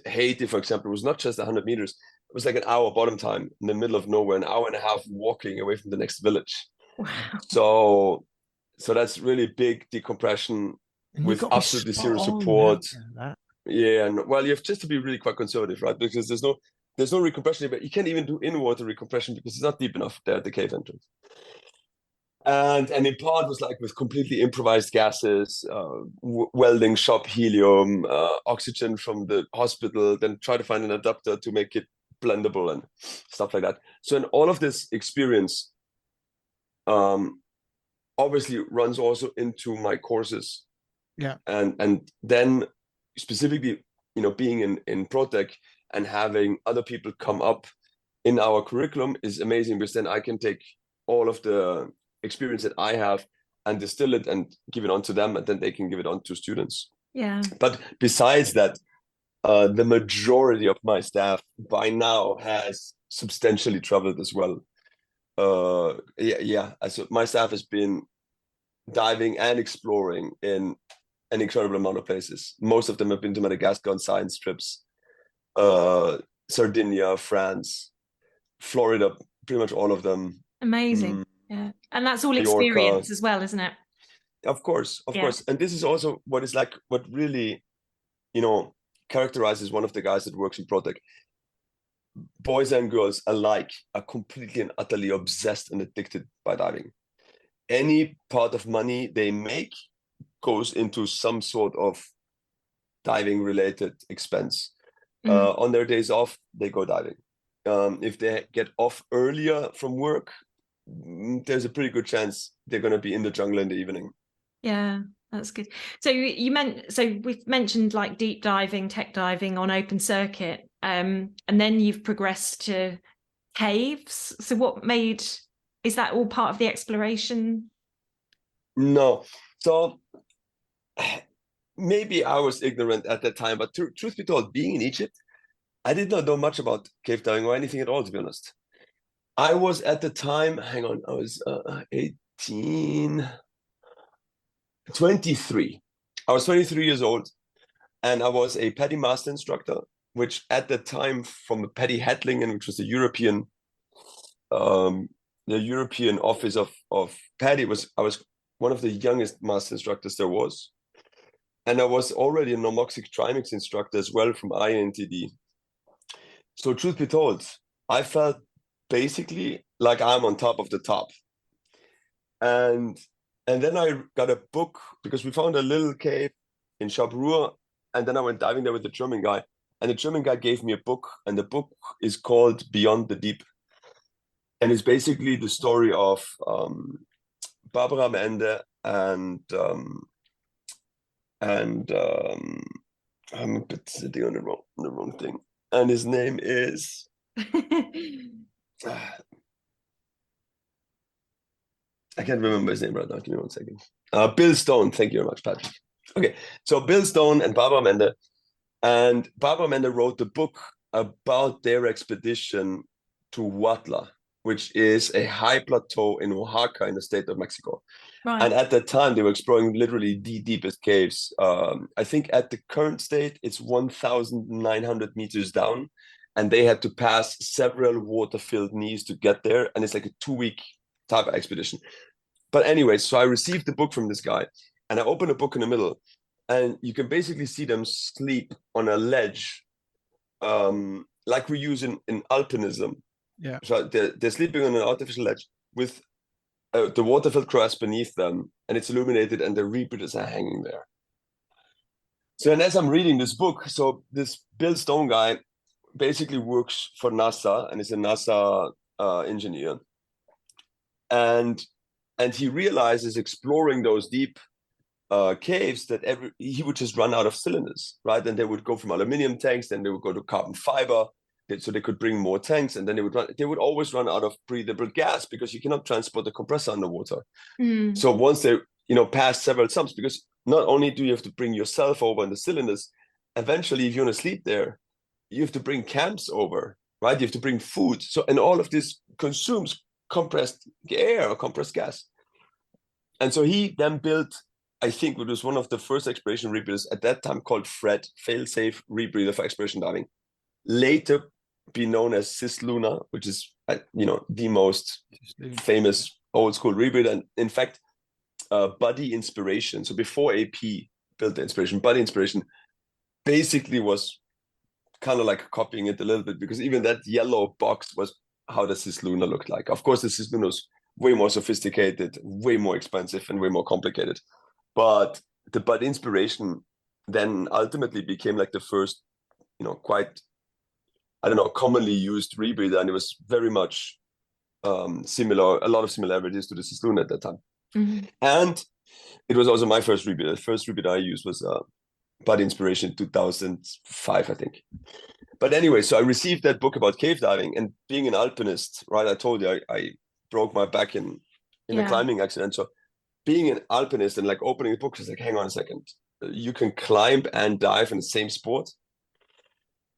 B: Haiti, for example, was not just 100 meters; it was like an hour bottom time in the middle of nowhere, an hour and a half walking away from the next village. Wow. So that's really big decompression with absolutely zero support. Yeah, well, you have just to be really quite conservative, right? Because there's no recompression, but you can't even do in-water recompression because it's not deep enough there at the cave entrance. And in part was like with completely improvised gases, welding shop helium, oxygen from the hospital, then try to find an adapter to make it blendable and stuff like that. So in all of this experience, obviously runs also into my courses.
E: Yeah.
B: And then specifically, being in ProTech and having other people come up in our curriculum is amazing, because then I can take all of the experience that I have and distill it and give it on to them, and then they can give it on to students.
F: Yeah.
B: But besides that, the majority of my staff by now has substantially traveled as well. So my staff has been diving and exploring in an incredible amount of places. Most of them have been to Madagascar on science trips, Sardinia, France, Florida, pretty much all of them.
F: Amazing. Yeah. And that's all
B: Mallorca.
F: experience as well, isn't it?
B: Of course. And this is also what really, characterizes one of the guys that works in ProTech. Boys and girls alike are completely and utterly obsessed and addicted by diving. Any part of money they make goes into some sort of diving related expense. On their days off, they go diving. If they get off earlier from work, there's a pretty good chance they're going to be in the jungle in the evening.
F: Yeah, that's good. So we've mentioned like deep diving, tech diving on open circuit, and then you've progressed to caves. So is that all part of the exploration?
B: No. So maybe I was ignorant at that time, but truth be told, being in Egypt, I did not know much about cave diving or anything at all, to be honest. I was at the time, I was 23. I was 23 years old, and I was a PADI master instructor, which at the time from PADI Hattlingen, which was the European office of PADI, I was one of the youngest master instructors there was. And I was already a normoxic trimix instructor as well from INTD. So truth be told, I felt basically like I'm on top of the top. And then I got a book, because we found a little cave in Chabrur, and then I went diving there with the German guy. And the German guy gave me a book, and the book is called Beyond the Deep. And it's basically the story of Barbara am Ende and I'm a bit sitting on the wrong thing. And his name is I can't remember his name right now. Give me 1 second. Bill Stone. Thank you very much, Patrick. Okay, so Bill Stone and Barbara am Ende. And Barbara am Ende wrote the book about their expedition to Huatla, which is a high plateau in Oaxaca in the state of Mexico.
F: Right.
B: And at that time, they were exploring literally the deepest caves. I think at the current state, it's 1,900 meters down. And they had to pass several water-filled knees to get there. And it's like a 2-week type of expedition. But anyway, so I received the book from this guy. And I opened a book in the middle. And you can basically see them sleep on a ledge, like we use in alpinism.
E: Yeah.
B: So they're sleeping on an artificial ledge with the water-filled crevasse beneath them, and it's illuminated, and the rebreathers are hanging there. So, and as I'm reading this book, so this Bill Stone guy basically works for NASA and is a NASA engineer, and he realizes exploring those deep caves that he would just run out of cylinders, right? And they would go from aluminum tanks, then they would go to carbon fiber, so they could bring more tanks, and then they would always run out of breathable gas, because you cannot transport the compressor underwater. So once they pass several sumps, because not only do you have to bring yourself over in the cylinders, eventually if you want to sleep there, you have to bring camps over, right? You have to bring food. So, and all of this consumes compressed air or compressed gas. And so he then built, I think it was one of the first exploration rebreathers at that time, called FRED, fail-safe rebreather for exploration diving. Later be known as Cisluna, which is the most famous old school rebreather. And in fact, Buddy Inspiration. So before AP built the Inspiration, Buddy Inspiration basically was kind of like copying it a little bit, because even that yellow box was how the Cisluna looked like. Of course, the Cisluna was way more sophisticated, way more expensive, and way more complicated. But the inspiration then ultimately became like the first, quite, I don't know, commonly used rebreather, and it was very much similar, a lot of similarities to the Cisluna at that time.
F: Mm-hmm.
B: And it was also my first rebreather. The first rebreather I used was Body Inspiration 2005, I think. But anyway, so I received that book about cave diving, and being an alpinist, right? I told you I broke my back in a climbing accident. So being an alpinist and like opening the book is like, hang on a second, you can climb and dive in the same sport.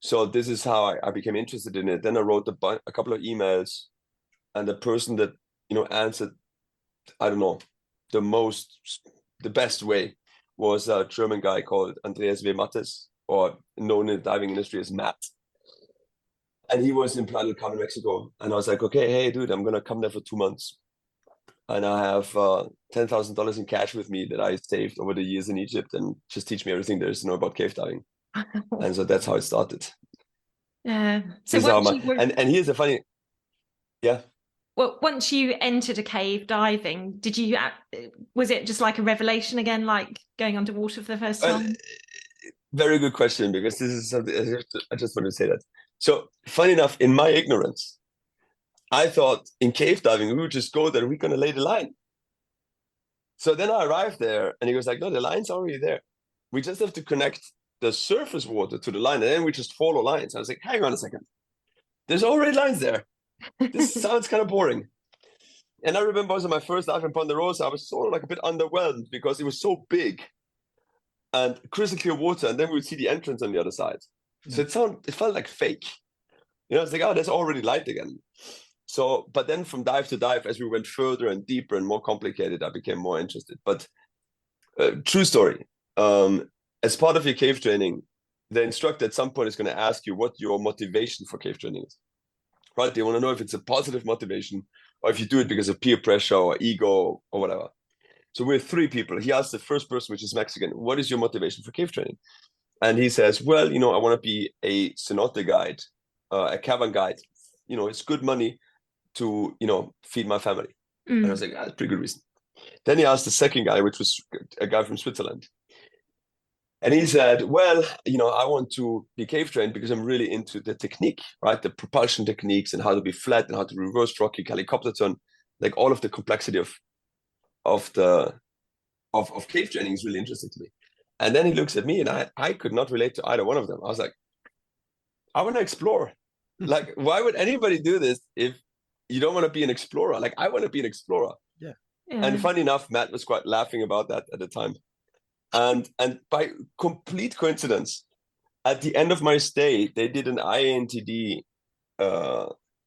B: So this is how I became interested in it. Then I wrote a couple of emails, and the person that answered, I don't know, the best way was a German guy called Andreas W. Mattes, or known in the diving industry as Matt. And he was in Playa del Carmen, Mexico. And I was like, okay, hey, dude, I'm going to come there for 2 months. And I have $10,000 in cash with me that I saved over the years in Egypt, and just teach me everything there is to know about cave diving. And so that's how it started.
F: Yeah. So
B: and here's the funny,
F: well, once you entered a cave diving, was it just like a revelation again, like going underwater for the first time?
B: Very good question, because this is something I just want to say that. So funny enough, in my ignorance, I thought in cave diving, we would just go there, we're going to lay the line. So then I arrived there, and he was like, no, the line's already there. We just have to connect the surface water to the line, and then we just follow lines. I was like, hang on a second. There's already lines there. This sounds kind of boring. And I remember also my first dive in Ponderosa, I was sort of like a bit underwhelmed, because it was so big and crystal clear water, and then we would see the entrance on the other side. So it felt like fake. It's like, oh, there's already light again. So, but then from dive to dive, as we went further and deeper and more complicated, I became more interested. But true story, as part of your cave training, the instructor at some point is going to ask you what your motivation for cave training is. Right? They want to know if it's a positive motivation, or if you do it because of peer pressure or ego or whatever. So we're 3 people. He asked the first person, which is Mexican, what is your motivation for cave training? And he says, well, I want to be a cenote guide, a cavern guide. It's good money to, feed my family. And I was like, that's a pretty good reason. Then he asked the second guy, which was a guy from Switzerland. And he said, well, I want to be cave trained because I'm really into the technique, right? The propulsion techniques, and how to be flat, and how to reverse rock kick, helicopter turn, like all of the complexity of cave training is really interesting to me. And then he looks at me, and I could not relate to either one of them. I was like, I want to explore. Like, why would anybody do this if you don't want to be an explorer? Like, I want to be an explorer.
E: Yeah.
B: And funny enough, Matt was quite laughing about that at the time. And by complete coincidence, at the end of my stay, they did an IANTD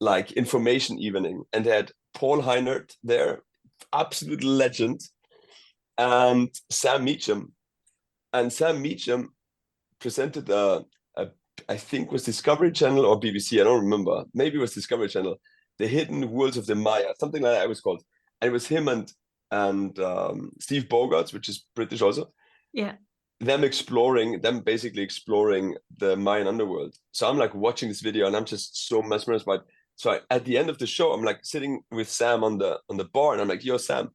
B: like information evening, and they had Paul Heinert there, absolute legend, and Sam Meacham. And Sam Meacham presented I think was Discovery Channel or BBC, I don't remember. Maybe it was Discovery Channel, The Hidden Worlds of the Maya, something like that it was called. And it was him and Steve Bogarts, which is British also.
F: Yeah.
B: Them basically exploring the Mayan underworld. So I'm like watching this video, and I'm just so mesmerized by it. So at the end of the show, I'm like sitting with Sam on the bar, and I'm like, yo, Sam,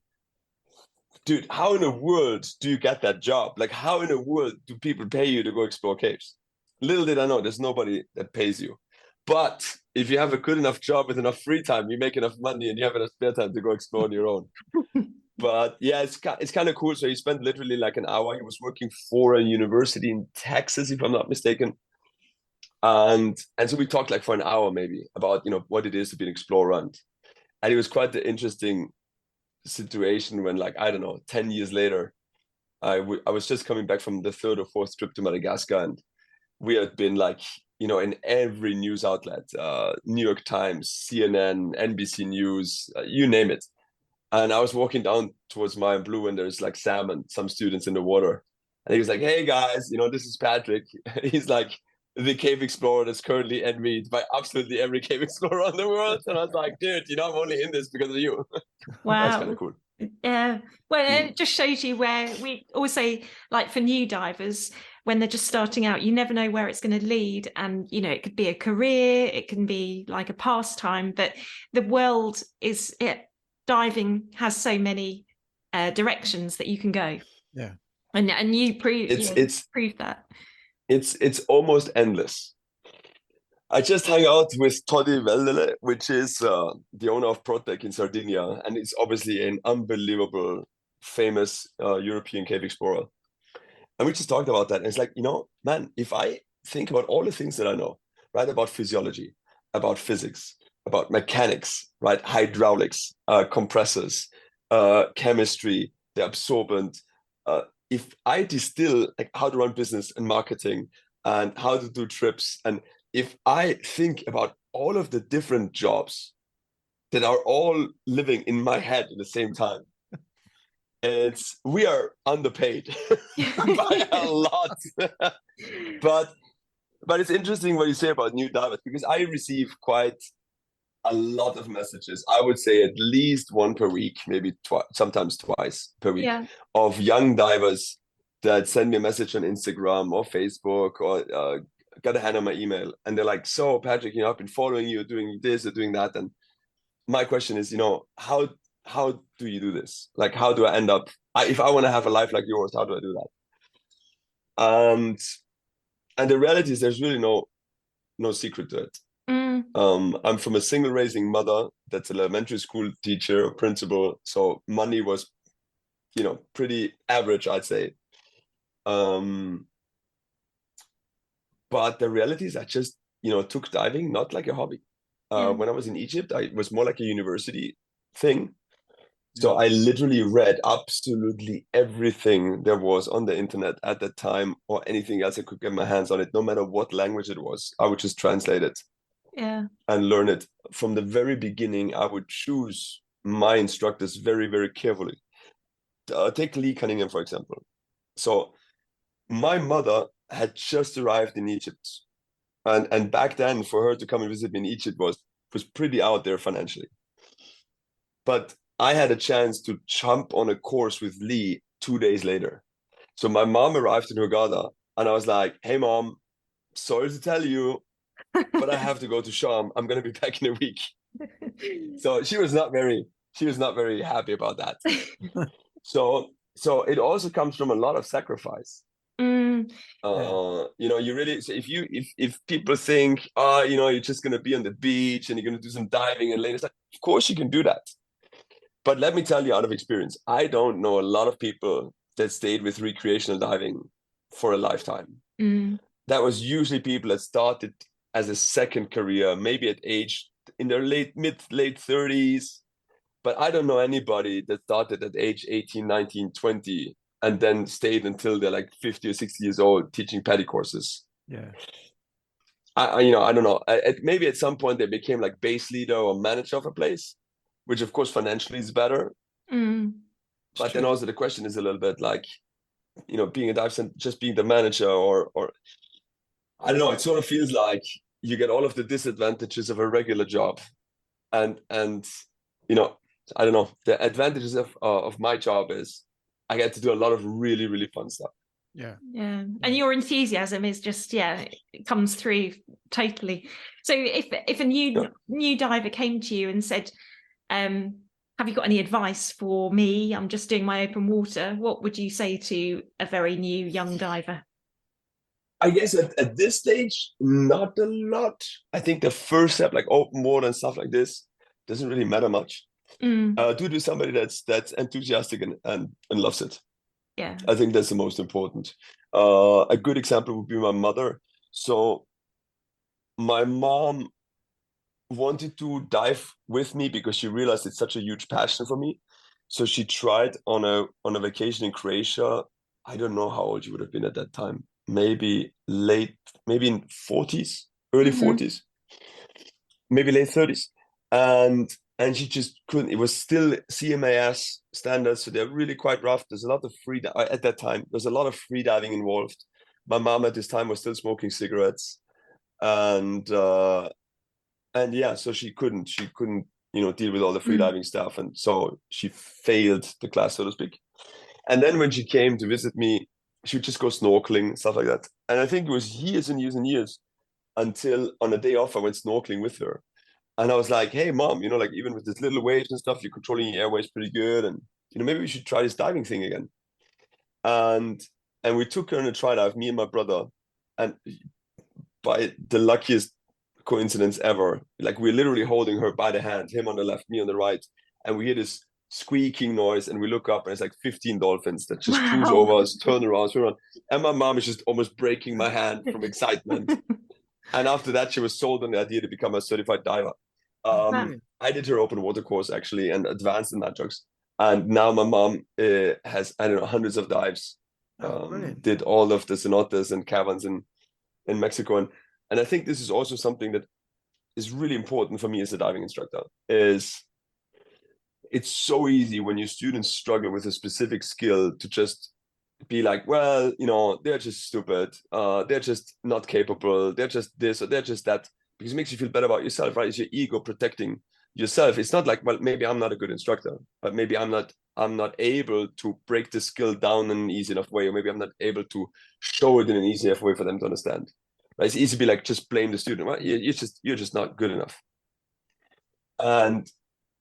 B: dude, how in the world do you get that job? Like, how in the world do people pay you to go explore caves? Little did I know, there's nobody that pays you. But if you have a good enough job with enough free time, you make enough money, and you have enough spare time to go explore on your own. But yeah, it's kind of cool. So he spent literally like an hour. He was working for a university in Texas, if I'm not mistaken. And so we talked like for an hour maybe about, what it is to be an explorer. And it was quite the interesting situation when, like, I don't know, 10 years later, I was just coming back from the 3rd or 4th trip to Madagascar, and we had been like, in every news outlet, New York Times, CNN, NBC News, you name it. And I was walking down towards Mayan Blue, and there's like Sam and some students in the water. And he was like, hey guys, this is Patrick. He's like the cave explorer that's currently envied by absolutely every cave explorer in the world. And I was like, dude, I'm only in this because of you.
F: Wow.
B: That's kind of cool.
C: Yeah, well, it just shows you where we always say, like for new divers, when they're just starting out, you never know where it's going to lead. And, you know, it could be a career, it can be like a pastime, but the world is it. Diving has so many directions that you can go.
D: Yeah.
C: And you proved that.
B: It's almost endless. I just hung out with Toddy Veldele, which is the owner of Protec in Sardinia, and it's obviously an unbelievable, famous European cave explorer. And we just talked about that. And it's like, you know, man, if I think about all the things that I know, right, about physiology, about physics, about mechanics, right, hydraulics, compressors, chemistry, the absorbent, if I distill like how to run business and marketing and how to do trips, and if I think about all of the different jobs that are all living in my head at the same time, we are underpaid by a lot. but it's interesting what you say about new divers, because I receive quite a lot of messages. I would say at least one per week, maybe sometimes twice per week, of young divers that send me a message on Instagram or Facebook or got a hand on my email, and they're like, "So Patrick, you know, I've been following you, doing this or doing that." And my question is, you know, how do you do this? Like, how do I end up? If I want to have a life like yours, how do I do that? And the reality is, there's really no secret to it. I'm from a single raising mother that's an elementary school teacher, principal, so money was, you know, pretty average, I'd say. But the reality is I just, you know, took diving not like a hobby. When I was in Egypt, it was more like a university thing. So I literally read absolutely everything there was on the internet at that time, or anything else I could get my hands on it, no matter what language it was. I would just translate it and learn it. From the very beginning, I would choose my instructors very, very carefully. Take Lee Cunningham, for example. So my mother had just arrived in Egypt. And back then, for her to come and visit me in Egypt was pretty out there financially. But I had a chance to jump on a course with Lee 2 days later. So my mom arrived in Hurghada, and I was like, "Hey, Mom, sorry to tell you, but I have to go to Sham. I'm going to be back in a week." So she was not very happy about that. So it also comes from a lot of sacrifice. You know, you really, so if people think, you know, you're just going to be on the beach and you're going to do some diving and later, it's like, of course you can do that. But let me tell you out of experience, I don't know a lot of people that stayed with recreational diving for a lifetime. That was usually people that started as a second career, maybe at age in their late 30s. But I don't know anybody that started at age 18, 19, 20 and then stayed until they're like 50 or 60 years old teaching PADI courses.
D: Yeah.
B: You know, I don't know. Maybe at some point they became like base leader or manager of a place, which of course financially is better. But then also the question is a little bit like, you know, being a dive center, just being the manager, or I don't know, it sort of feels like you get all of the disadvantages of a regular job. And you know, I don't know, the advantages of my job is I get to do a lot of really, really fun stuff.
C: Yeah. And your enthusiasm is just, it comes through totally. So if a new diver came to you and said, have you got any advice for me? I'm just doing my open water. What would you say to a very new young diver?
B: I guess at this stage, not a lot. I think the first step, like open water and stuff like this, doesn't really matter much. Do somebody that's enthusiastic and loves it. Yeah, I think that's the most important. A good example would be my mother. So my mom wanted to dive with me because she realized it's such a huge passion for me. So she tried on a vacation in Croatia. I don't know how old she would have been at that time. Maybe in 40s, early 40s, maybe late 30s. And she just couldn't. It was still CMAS standards, so they're really quite rough. There's a lot of at that time. There's a lot of free diving involved. My mom at this time was still smoking cigarettes, and yeah, so she couldn't deal with all the freediving stuff. And so she failed the class, so to speak. And then when she came to visit me, she would just go snorkeling, stuff like that. And I think it was years and years and years until on a day off, I went snorkeling with her. And I was like, hey, mom, like even with this little waves and stuff, you're controlling your airways pretty good. And, maybe we should try this diving thing again. And we took her on a try dive, me and my brother. And by the luckiest coincidence ever, like we're literally holding her by the hand, him on the left, me on the right. And we hear this squeaking noise and we look up and it's like 15 dolphins that just cruise over us, turn around. And my mom is just almost breaking my hand from excitement. And after that, she was sold on the idea to become a certified diver. I did her open water course actually and advanced in adjuncts. And now my mom has, I don't know, hundreds of dives. Did all of the cenotes and caverns in Mexico. And I think this is also something that is really important for me as a diving instructor, is it's so easy when your students struggle with a specific skill to just be like, well, they're just stupid. They're just not capable. They're just this or they're just that, because it makes you feel better about yourself, right? It's your ego protecting yourself. It's not like, well, maybe I'm not a good instructor, but maybe I'm not able to break the skill down in an easy enough way, or maybe I'm not able to show it in an easy enough way for them to understand. Right? It's easy to be like, just blame the student. Right? You're just not good enough. And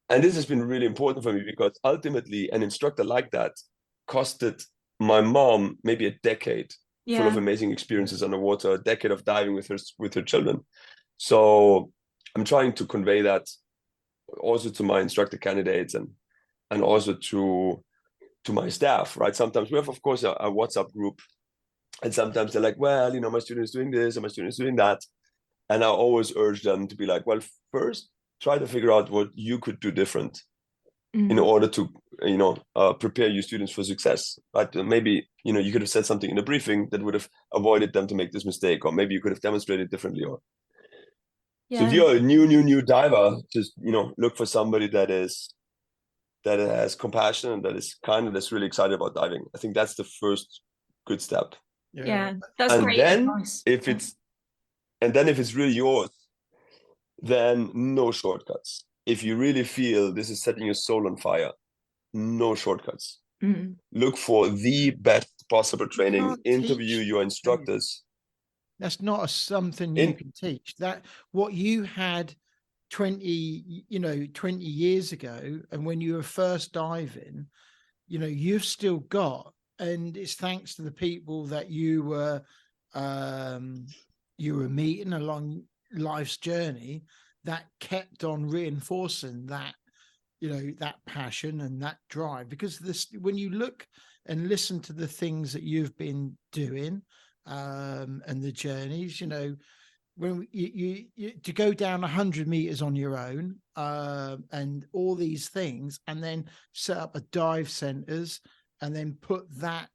B: this has been really important for me, because ultimately an instructor like that costed my mom maybe a decade full of amazing experiences underwater, a decade of diving with her children. So I'm trying to convey that also to my instructor candidates and also to my staff, right? Sometimes we have, of course, a WhatsApp group, and sometimes they're like, well, my student is doing this and my student is doing that. And I always urge them to be like, well, first, try to figure out what you could do different in order to, prepare your students for success, right? Maybe, you could have said something in the briefing that would have avoided them to make this mistake, or maybe you could have demonstrated differently. So if you're a new diver, just, look for somebody that has compassion and that is kind and that's really excited about diving. I think that's the first good step.
C: Yeah, that's great advice.
B: If it's really yours, then no shortcuts. If you really feel this is setting your soul on fire, no shortcuts. Look for the best possible training, interview your instructors.
D: That's not something you can teach. That what you had 20 years ago, and when you were first diving, you've still got, and it's thanks to the people that you were meeting along life's journey that kept on reinforcing that, that passion and that drive. Because when you look and listen to the things that you've been doing, and the journeys, when you to go down 100 meters on your own, and all these things, and then set up a dive centers, and then put that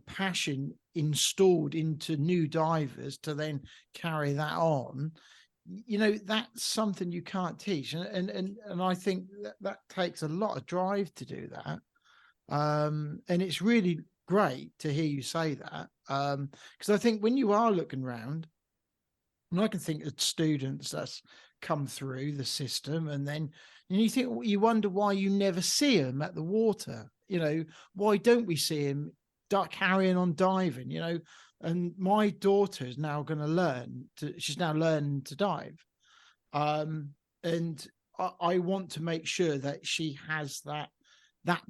D: passion installed into new divers to then carry that on, that's something you can't teach. And I think that takes a lot of drive to do that. And it's really great to hear you say that, because I think when you are looking around, and I can think of students that's come through the system, and then you wonder why you never see them at the water. Why don't we see him carrying on diving? And my daughter is now going to learn. She's now learning to dive, and I want to make sure that she has that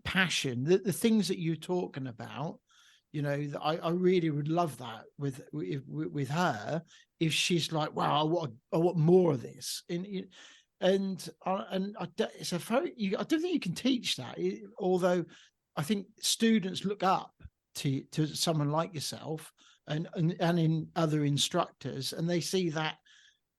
D: passion, the things that you're talking about. I really would love that with her, if she's like, wow, I want more of this. And it's I don't think you can teach that, although I think students look up to someone like yourself and in other instructors, and they see that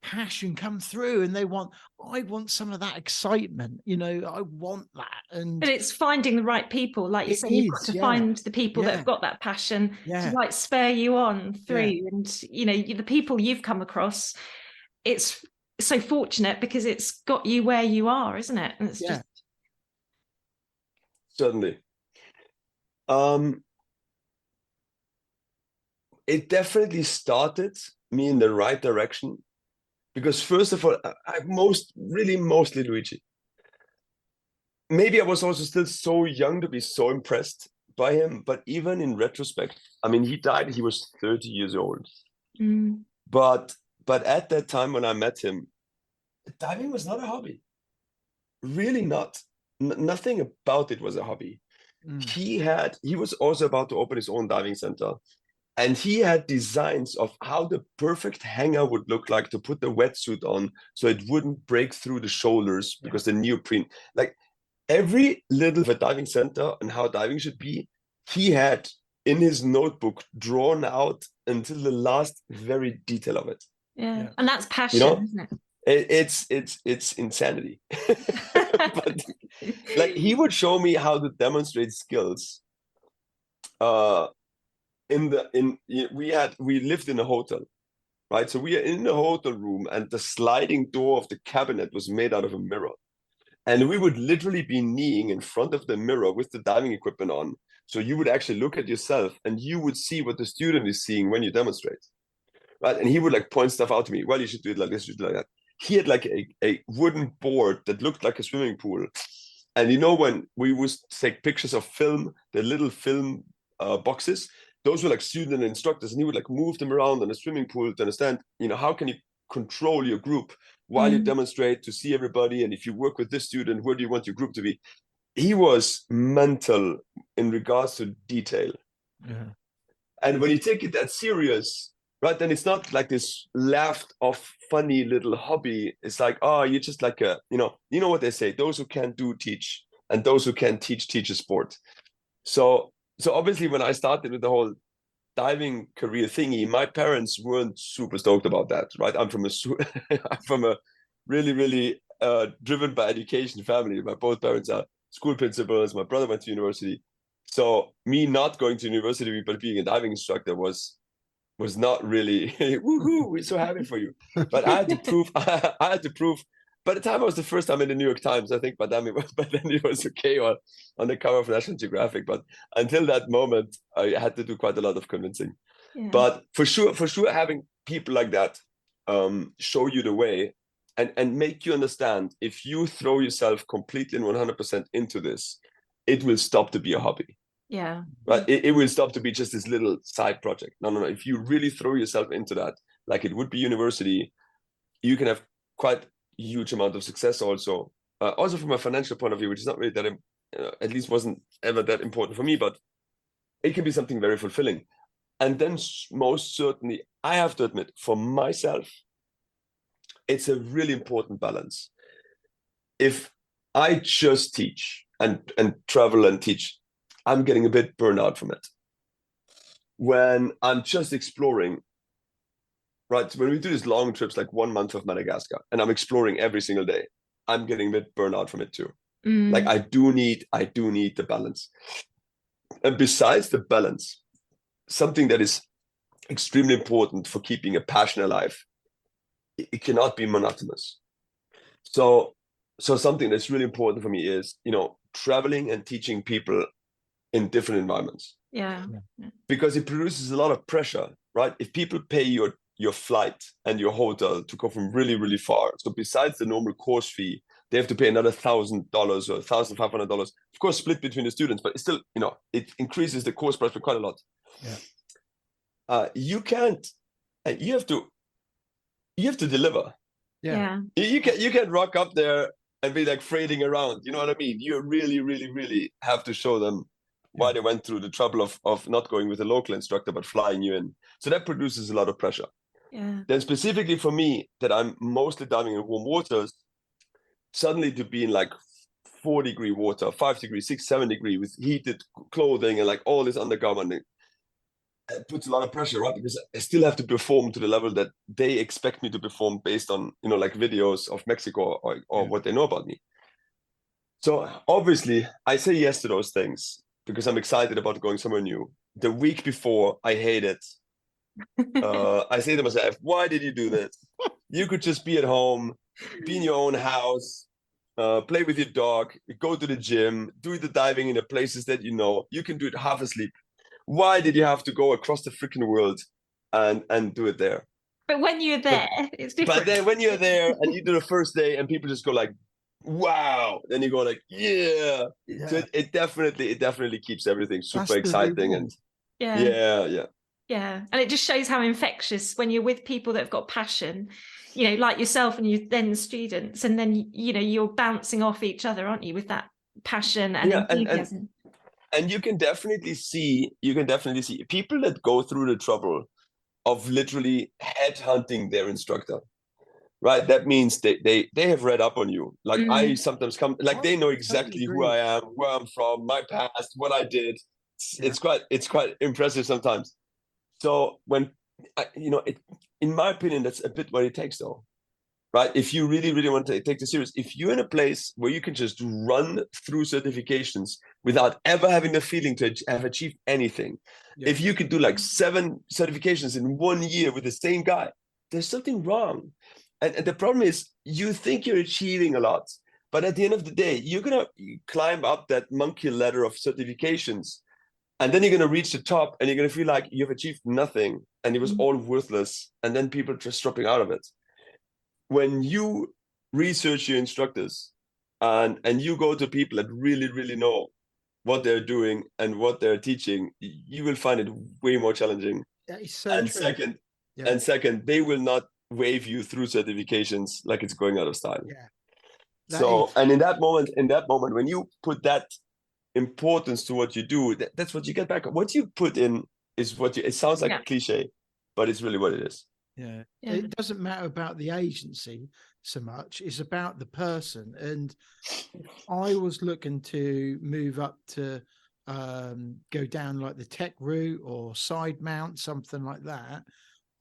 D: passion come through, and I want some of that excitement. I want that. But
C: it's finding the right people, like you say, you've got to find the people that have got that passion to spur you on through. And the people you've come across, it's so fortunate because it's got you where you are, isn't it? And it's just
B: certainly. It definitely started me in the right direction Because first of all, mostly Luigi. Maybe I was also still so young to be so impressed by him, but even in retrospect, I mean, he died, he was 30 years old. But at that time when I met him, diving was not a hobby. Really not. Nothing about it was a hobby. He was also about to open his own diving center. And he had designs of how the perfect hanger would look like to put the wetsuit on so it wouldn't break through the shoulders because the neoprene, like every little of a diving center and how diving should be, he had in his notebook drawn out until the last very detail of it.
F: Yeah. And that's passion, isn't it?
B: It's insanity. But like he would show me how to demonstrate skills. We lived in a hotel, right? So we are in the hotel room and the sliding door of the cabinet was made out of a mirror. And we would literally be kneeling in front of the mirror with the diving equipment on. So you would actually look at yourself and you would see what the student is seeing when you demonstrate, right? And he would like point stuff out to me. Well, you should do it like this, you should do it like that. He had like a wooden board that looked like a swimming pool. And you know, when we would take pictures of film, the little film boxes, those were like student and instructors, and he would like move them around in a swimming pool to understand, you know, how can you control your group while you demonstrate to see everybody, and if you work with this student, where do you want your group to be? He was mental in regards to detail. And when you take it that serious, right, then it's not like this laughed off funny little hobby. It's like, oh, you're just like a, you know what they say, those who can't do teach, and those who can teach a sport. So obviously when I started with the whole diving career thingy, my parents weren't super stoked about that, right? I'm from a really, really driven by education family. My both parents are school principals. My brother went to university. So me not going to university but being a diving instructor was not really woohoo, we're so happy for you. But I had to prove. By the time I was the first time in the New York Times, I think, but then it was okay on the cover of National Geographic. But until that moment, I had to do quite a lot of convincing. But for sure, having people like that show you the way and make you understand, if you throw yourself completely and 100% into this, it will stop to be a hobby. Right? It will stop to be just this little side project. No. If you really throw yourself into that, like it would be university, you can have quite huge amount of success also from a financial point of view, which is not really that at least wasn't ever that important for me, but it can be something very fulfilling. And then most certainly, I have to admit, for myself, it's a really important balance. If I just teach and travel and teach, I'm getting a bit burned out from it. When I'm just exploring, right, when we do these long trips, like 1 month of Madagascar, and I'm exploring every single day, I'm getting a bit burned out from it too. Like I do need the balance. And besides the balance, something that is extremely important for keeping a passion alive, it cannot be monotonous. So something that's really important for me is, traveling and teaching people in different environments. Because it produces a lot of pressure, right? If people pay your flight and your hotel to go from really, really far, so besides the normal course fee, they have to pay another $1,000 or $1,500, of course, split between the students, but it's still, it increases the course price by quite a lot. You have to deliver. You can't rock up there and be like freighting around. You know what I mean? You really, really, really have to show them why they went through the trouble of not going with a local instructor, but flying you in. So that produces a lot of pressure. Then specifically for me, that I'm mostly diving in warm waters, suddenly to be in like 4-degree water, 5 degrees, 6, 7 degree with heated clothing and like all this undergarment, it puts a lot of pressure, right? Because I still have to perform to the level that they expect me to perform based on, like videos of Mexico or what they know about me. So obviously I say yes to those things because I'm excited about going somewhere new. The week before, I hate it. I say to myself, why did you do this? You could just be at home, be in your own house, play with your dog, go to the gym, do the diving in the places that you can do it half asleep. Why did you have to go across the freaking world and do it there?
F: But when you're there, it's different.
B: But then when you're there and you do the first day and people just go like, wow, then you go like, yeah. So it definitely keeps everything super exciting. And yeah.
F: And it just shows how infectious when you're with people that have got passion, you know, like yourself and you then students, and then, you know, you're bouncing off each other, aren't you, with that passion and enthusiasm.
B: And you can definitely see people that go through the trouble of literally headhunting their instructor, right? That means they have read up on you. Like I sometimes come, like they know exactly who I am, where I'm from, my past, what I did. It's quite impressive sometimes. So when, you know, in my opinion, that's a bit what it takes though, right? If you really want to take this serious, if you're in a place where you can just run through certifications without ever having the feeling to have achieved anything, if you could do like 7 certifications in 1 year with the same guy, there's something wrong. And the problem is you think you're achieving a lot, but at the end of the day, you're going to climb up that monkey ladder of certifications. And then you're going to reach the top and you're going to feel like you've achieved nothing and it was all worthless. And then people are just dropping out of it. When you research your instructors and you go to people that really know what they're doing and what they're teaching, you will find it way more challenging.
E: That is so
B: and
E: true.
B: Second, they will not wave you through certifications like it's going out of style. And in that moment, when you put that importance to what you do, that's what you get back. What you put in is what you, it sounds like a cliche, but it's really what it is.
D: It doesn't matter about the agency so much, it's about the person. And I was looking to move up to go down like the tech route or side mount, something like that.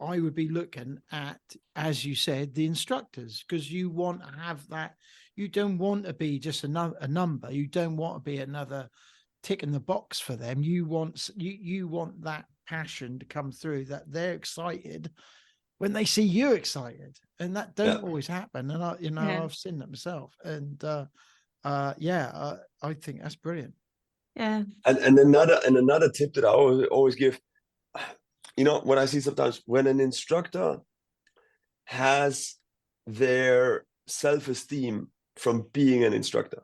D: I would be looking at, as you said, the instructors, because you want to have that. You don't want to be just a number. You don't want to be another tick in the box for them. You want that passion to come through, that they're excited when they see you excited, and that don't always happen. And I've seen that myself. And I think that's brilliant.
F: Yeah.
B: And another tip that I always give, you know, what I see sometimes when an instructor has their self-esteem from being an instructor,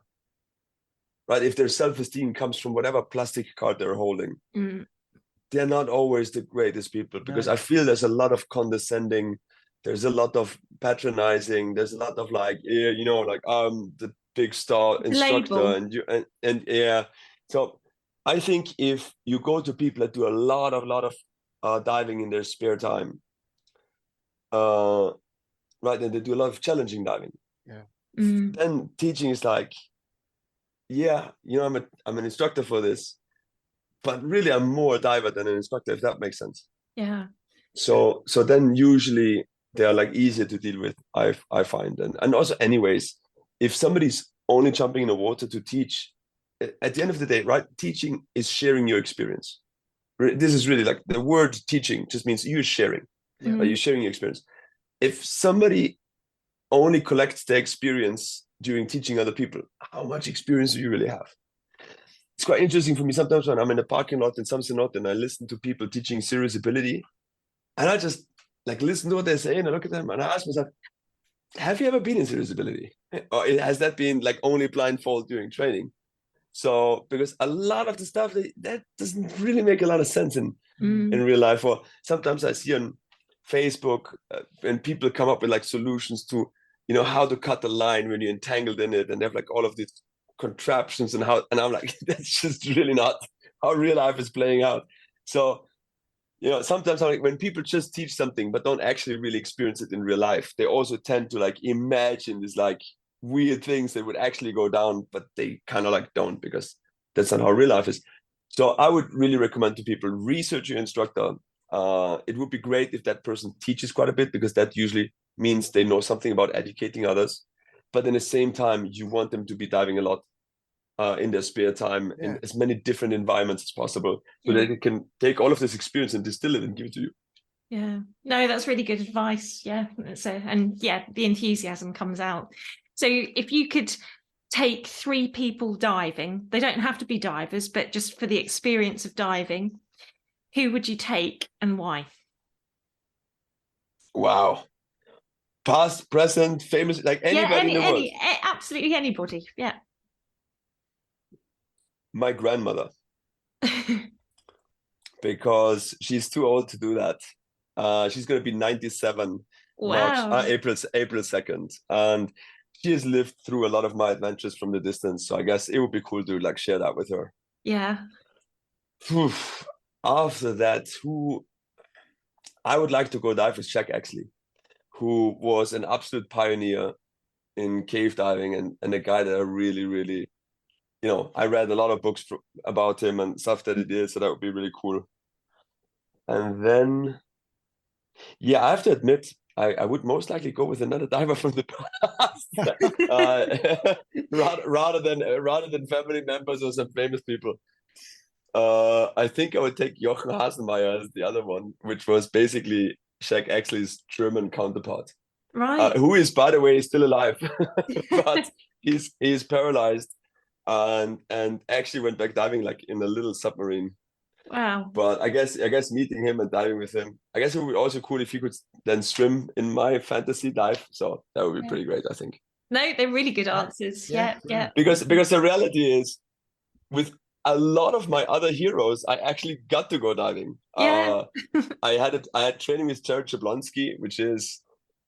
B: right? If their self-esteem comes from whatever plastic card they're holding, they're not always the greatest people, because I feel there's a lot of condescending, there's a lot of patronizing, there's a lot of like, you know, like I'm the big star instructor, label. So I think if you go to people that do a lot of diving in their spare time, right, and they do a lot of challenging diving, then teaching is like, you know, I'm an instructor for this, but really I'm more a diver than an instructor, if that makes sense. So then usually they are like easier to deal with, I find. And also anyways, if somebody's only jumping in the water to teach, at the end of the day, right, teaching is sharing your experience. This is really like the word teaching just means you're sharing. You're sharing your experience. If somebody only collects their experience during teaching other people, how much experience do you really have? It's quite interesting for me sometimes when I'm in a parking lot in something and I listen to people teaching serious ability, and I just like listen to what they're saying and I look at them and I ask myself, have you ever been in serious ability? Or has that been like only blindfold during training? So, because a lot of the stuff that doesn't really make a lot of sense in real life. Or sometimes I see on Facebook when people come up with like solutions to, you know, how to cut the line when you're entangled in it, and they have like all of these contraptions and I'm like, that's just really not how real life is playing out. So, you know, sometimes I'm like, when people just teach something but don't actually really experience it in real life, they also tend to like imagine this like weird things that would actually go down, but they kind of like don't, because that's not how real life is. So I would really recommend to people, research your instructor. It would be great if that person teaches quite a bit, because that usually means they know something about educating others. But in the same time, you want them to be diving a lot in their spare time in as many different environments as possible, so that they can take all of this experience and distill it and give it to you.
F: Yeah, no, that's really good advice. The enthusiasm comes out. So if you could take 3 people diving, they don't have to be divers, but just for the experience of diving, who would you take and why?
B: Wow. Past, present, famous, like anybody in the world.
F: Absolutely anybody. Yeah.
B: My grandmother. Because she's too old to do that. She's going to be 97
F: Wow.
B: April 2nd. And she has lived through a lot of my adventures from the distance. So I guess it would be cool to like share that with her.
F: Yeah.
B: After that, I would like to go dive with Jack Exley, who was an absolute pioneer in cave diving and a guy that I really, really, I read a lot of books about him and stuff that he did, so that would be really cool. And then, yeah, I have to admit, I would most likely go with another diver from the past, rather than family members or some famous people. I think I would take Jochen Haselmeier as the other one, which was basically Jack Exley's German counterpart.
F: Right.
B: Who is, by the way, still alive, but he's paralyzed and actually went back diving like in a little submarine.
F: Wow.
B: But I guess meeting him and diving with him, I guess it would be also cool if he could then swim in my fantasy dive. So that would be pretty great, I think.
F: No, they're really good answers. Yeah.
B: Because the reality is, with a lot of my other heroes, I actually got to go diving.
F: Yeah.
B: I had training with Jared Jablonski, which was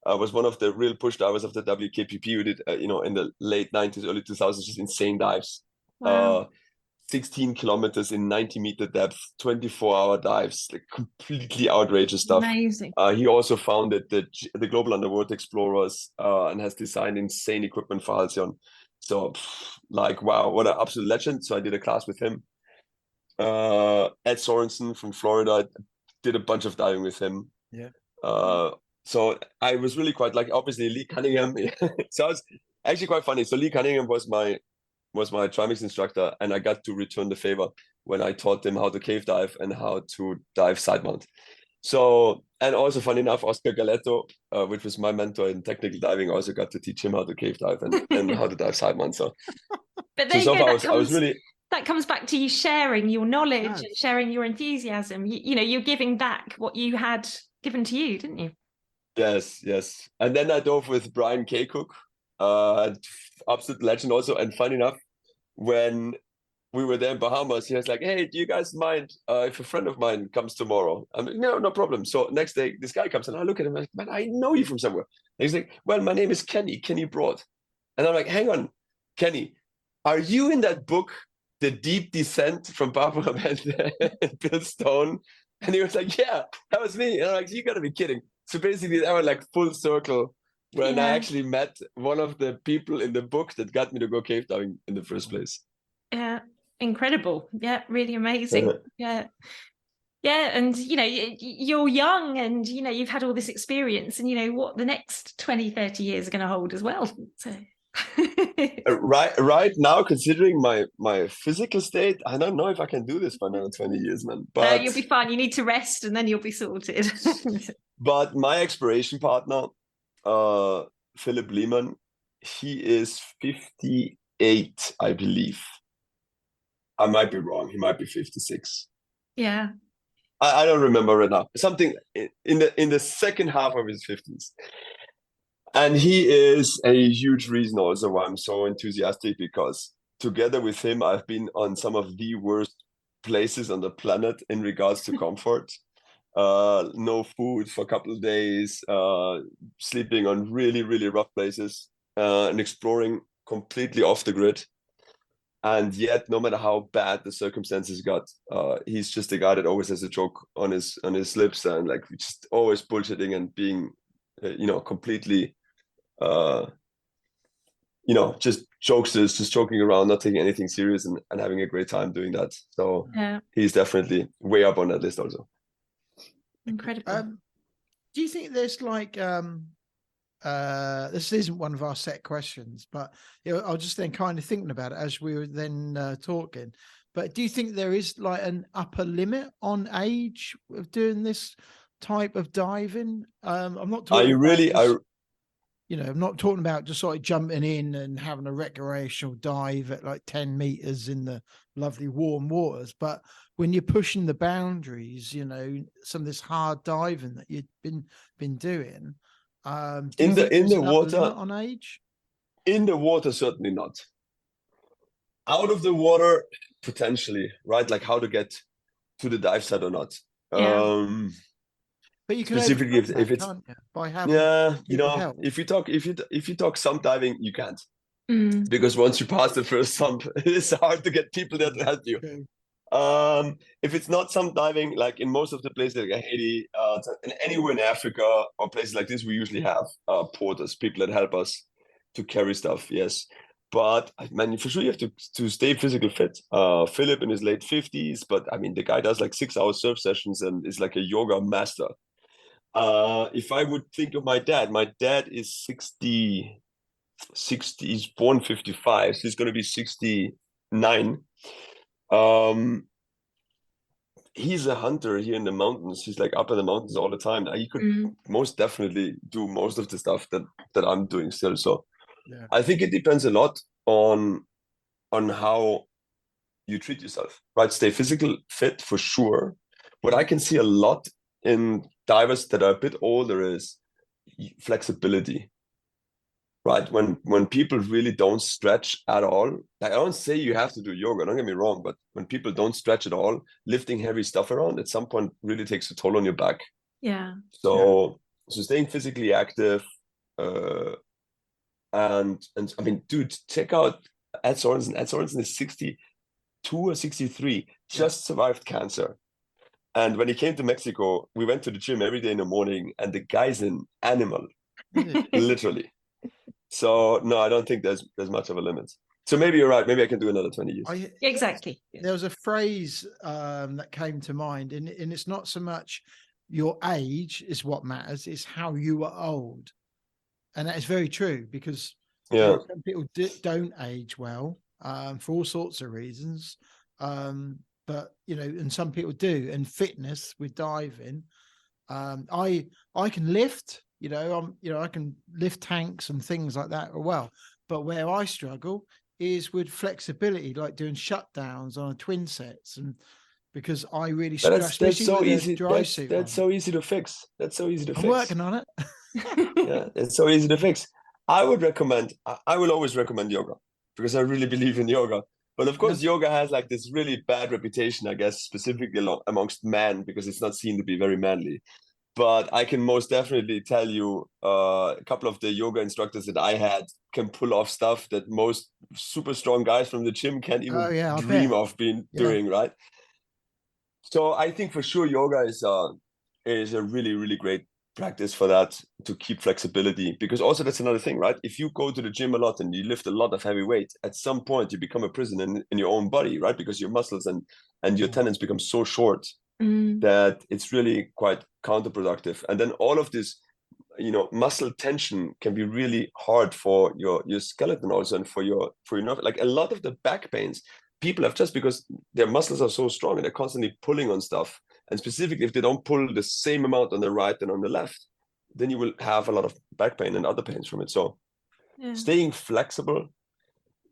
B: one of the real push divers of the WKPP who did, in the late 90s, early 2000s, just insane dives.
F: Wow.
B: 16 kilometers in 90-meter depth, 24-hour dives, like completely outrageous stuff.
F: Amazing.
B: He also founded the Global Underwater Explorers and has designed insane equipment for Halcyon. So, like, wow, what an absolute legend. So I did a class with him. Ed Sorensen from Florida, did a bunch of diving with him.
D: Yeah.
B: So I was really quite like, obviously Lee Cunningham. So it's actually quite funny. So Lee Cunningham was my trimix instructor, and I got to return the favor when I taught him how to cave dive and how to dive side mount. So, and also funny enough, Oscar Galetto, which was my mentor in technical diving, also got to teach him how to cave dive and how to dive side mount. So,
F: but there you go.
B: That
F: comes back to you sharing your knowledge and sharing your enthusiasm. You're giving back what you had given to you, didn't you?
B: Yes. And then I dove with Brian K. Cook, absolute legend also. And funny enough, when we were there in Bahamas, he was like, "Hey, do you guys mind if a friend of mine comes tomorrow?" I'm like, no problem. So next day, this guy comes and I look at him like, "Man, I know you from somewhere." And he's like, "Well, my name is Kenny Broad." And I'm like, "Hang on, Kenny, are you in that book, The Deep Descent from Barbara Bender and Bill Stone?" And he was like, "Yeah, that was me." And I'm like, "You gotta be kidding." So basically, I went like full circle when I actually met one of the people in the book that got me to go cave diving in the first place.
F: Yeah, incredible. Yeah, really amazing. Yeah. And you're young and you've had all this experience, and what the next 20, 30 years are going to hold as well. So
B: right now, considering my physical state, I don't know if I can do this for another 20 years, man. But
F: no, you'll be fine. You need to rest and then you'll be sorted.
B: But my exploration partner, Philip Lehman, he is 58, I believe. I might be wrong. He might be 56.
F: Yeah.
B: I don't remember right now. Something in the second half of his 50s. And he is a huge reason also why I'm so enthusiastic, because together with him, I've been on some of the worst places on the planet in regards to comfort. No food for a couple of days, sleeping on really, really rough places, and exploring completely off the grid. And yet, no matter how bad the circumstances got, he's just a guy that always has a joke on his lips, and like just always bullshitting and being, completely, just jokesters, just joking around, not taking anything serious, and having a great time doing that. So he's definitely way up on that list also.
F: Incredible.
D: Do you think there's like this isn't one of our set questions, but I was just then kind of thinking about it as we were then talking, but do you think there is like an upper limit on age of doing this type of diving? I'm not talking I'm not talking about just sort of jumping in and having a recreational dive at like 10 meters in the lovely warm waters. But when you're pushing the boundaries, you know, some of this hard diving that you've been doing,
B: in the water
D: on age?
B: In the water, certainly not. Out of the water, potentially, right? Like how to get to the dive site or not.
F: Yeah.
D: But you can
B: specifically if it's
D: can't you? By having
B: you know,
D: help.
B: if you talk sump diving, you can't.
F: Mm.
B: Because once you pass the first sump, it's hard to get people there to help you.
D: Okay.
B: If it's not sump diving, like in most of the places like Haiti, and anywhere in Africa or places like this, we usually have porters, people that help us to carry stuff. Yes, but man, for sure you have to stay physically fit. Philip in his late 50s, but I mean the guy does like 6-hour surf sessions and is like a yoga master. If I would think of my dad is 60, he's born 55, so he's going to be 69. He's a hunter here in the mountains. He's like up in the mountains all the time. He could most definitely do most of the stuff that I'm doing still. So
D: Yeah.
B: I think it depends a lot on how you treat yourself, right? Stay physically fit for sure. What I can see a lot in divers that are a bit older is flexibility, right? When people really don't stretch at all, like I don't say you have to do yoga, don't get me wrong, but when people don't stretch at all, lifting heavy stuff around at some point really takes a toll on your back.
F: Yeah.
B: So staying physically active, and I mean, dude, check out Ed Sorensen. Ed Sorensen is 62 or 63, just survived cancer. And when he came to Mexico, we went to the gym every day in the morning, and the guy's an animal, literally. So no, I don't think there's much of a limit. So maybe you're right. Maybe I can do another 20 years.
F: Exactly.
D: There was a phrase that came to mind, and it's not so much your age is what matters, it's how you are old. And that is very true, because some people don't age well for all sorts of reasons. But you know, and some people do. And fitness with diving, I can lift. I can lift tanks and things like that well. But where I struggle is with flexibility, like doing shutdowns on a twin sets, and because I really struggle.
B: That's so easy. That's so easy to fix. That's so easy to fix.
D: I'm working on it.
B: Yeah, it's so easy to fix. I will always recommend yoga, because I really believe in yoga. But of course, yoga has like this really bad reputation, I guess, specifically amongst men, because it's not seen to be very manly. But I can most definitely tell you, a couple of the yoga instructors that I had can pull off stuff that most super strong guys from the gym can't even dream of doing, right? So I think for sure yoga is a really, really great practice for that, to keep flexibility, because also that's another thing, right? If you go to the gym a lot and you lift a lot of heavy weight, at some point you become a prisoner in your own body, right? Because your muscles and your tendons become so short that it's really quite counterproductive. And then all of this, muscle tension can be really hard for your skeleton also, and for your nerve. Like a lot of the back pains people have, just because their muscles are so strong and they're constantly pulling on stuff. And specifically, if they don't pull the same amount on the right and on the left, then you will have a lot of back pain and other pains from it. So staying flexible.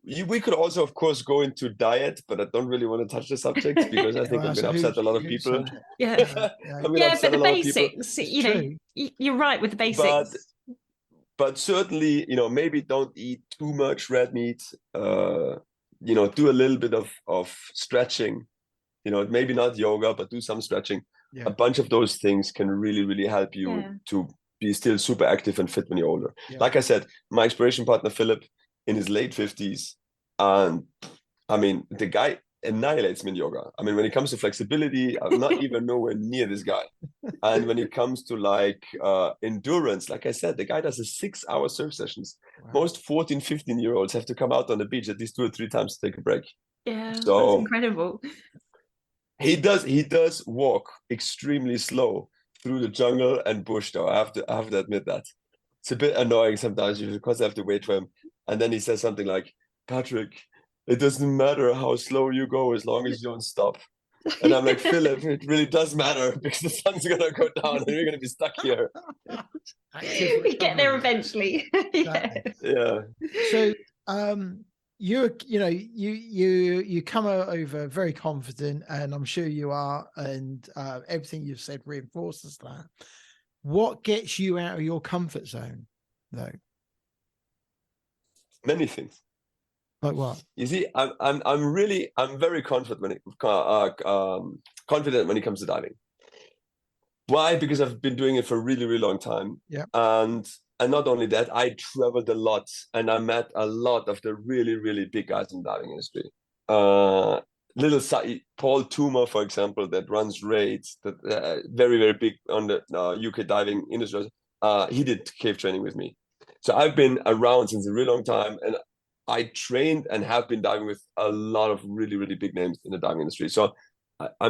B: We could also, of course, go into diet, but I don't really want to touch the subject, because I think I'm going to upset a lot of people.
F: But the basics, you're right with the basics.
B: But certainly, maybe don't eat too much red meat. Do a little bit of stretching. Maybe not yoga, but do some stretching. A bunch of those things can really, really help you to be still super active and fit when you're older. Like I said, my exploration partner, Philip, in his late 50s, and I mean, the guy annihilates me in yoga. I mean, when it comes to flexibility, I'm not even nowhere near this guy. And when it comes to like endurance, like I said, the guy does a 6-hour surf sessions. Wow. Most 14, 15-year-olds have to come out on the beach at least 2 or 3 times to take a break.
F: Yeah, so that's incredible.
B: He does walk extremely slow through the jungle and bush, though. I have to admit that. It's a bit annoying sometimes, because I have to wait for him. And then he says something like, "Patrick, it doesn't matter how slow you go as long as you don't stop." And I'm like, "Philip, it really does matter, because the sun's going to go down and we're going to be stuck here."
F: We get there eventually.
B: Yeah.
D: So you come over very confident, and I'm sure you are, and everything you've said reinforces that. What gets you out of your comfort zone, though?
B: Many things.
D: Like what?
B: You see, I'm very confident confident when it comes to diving. Why? Because I've been doing it for a really, really long time.
D: Yeah.
B: And not only that, I traveled a lot and I met a lot of the really, really big guys in the diving industry. Paul Toomer, for example, that runs raids, that very, very big on the UK diving industry. He did cave training with me. So I've been around since a really long time, and I trained and have been diving with a lot of really, really big names in the diving industry. So I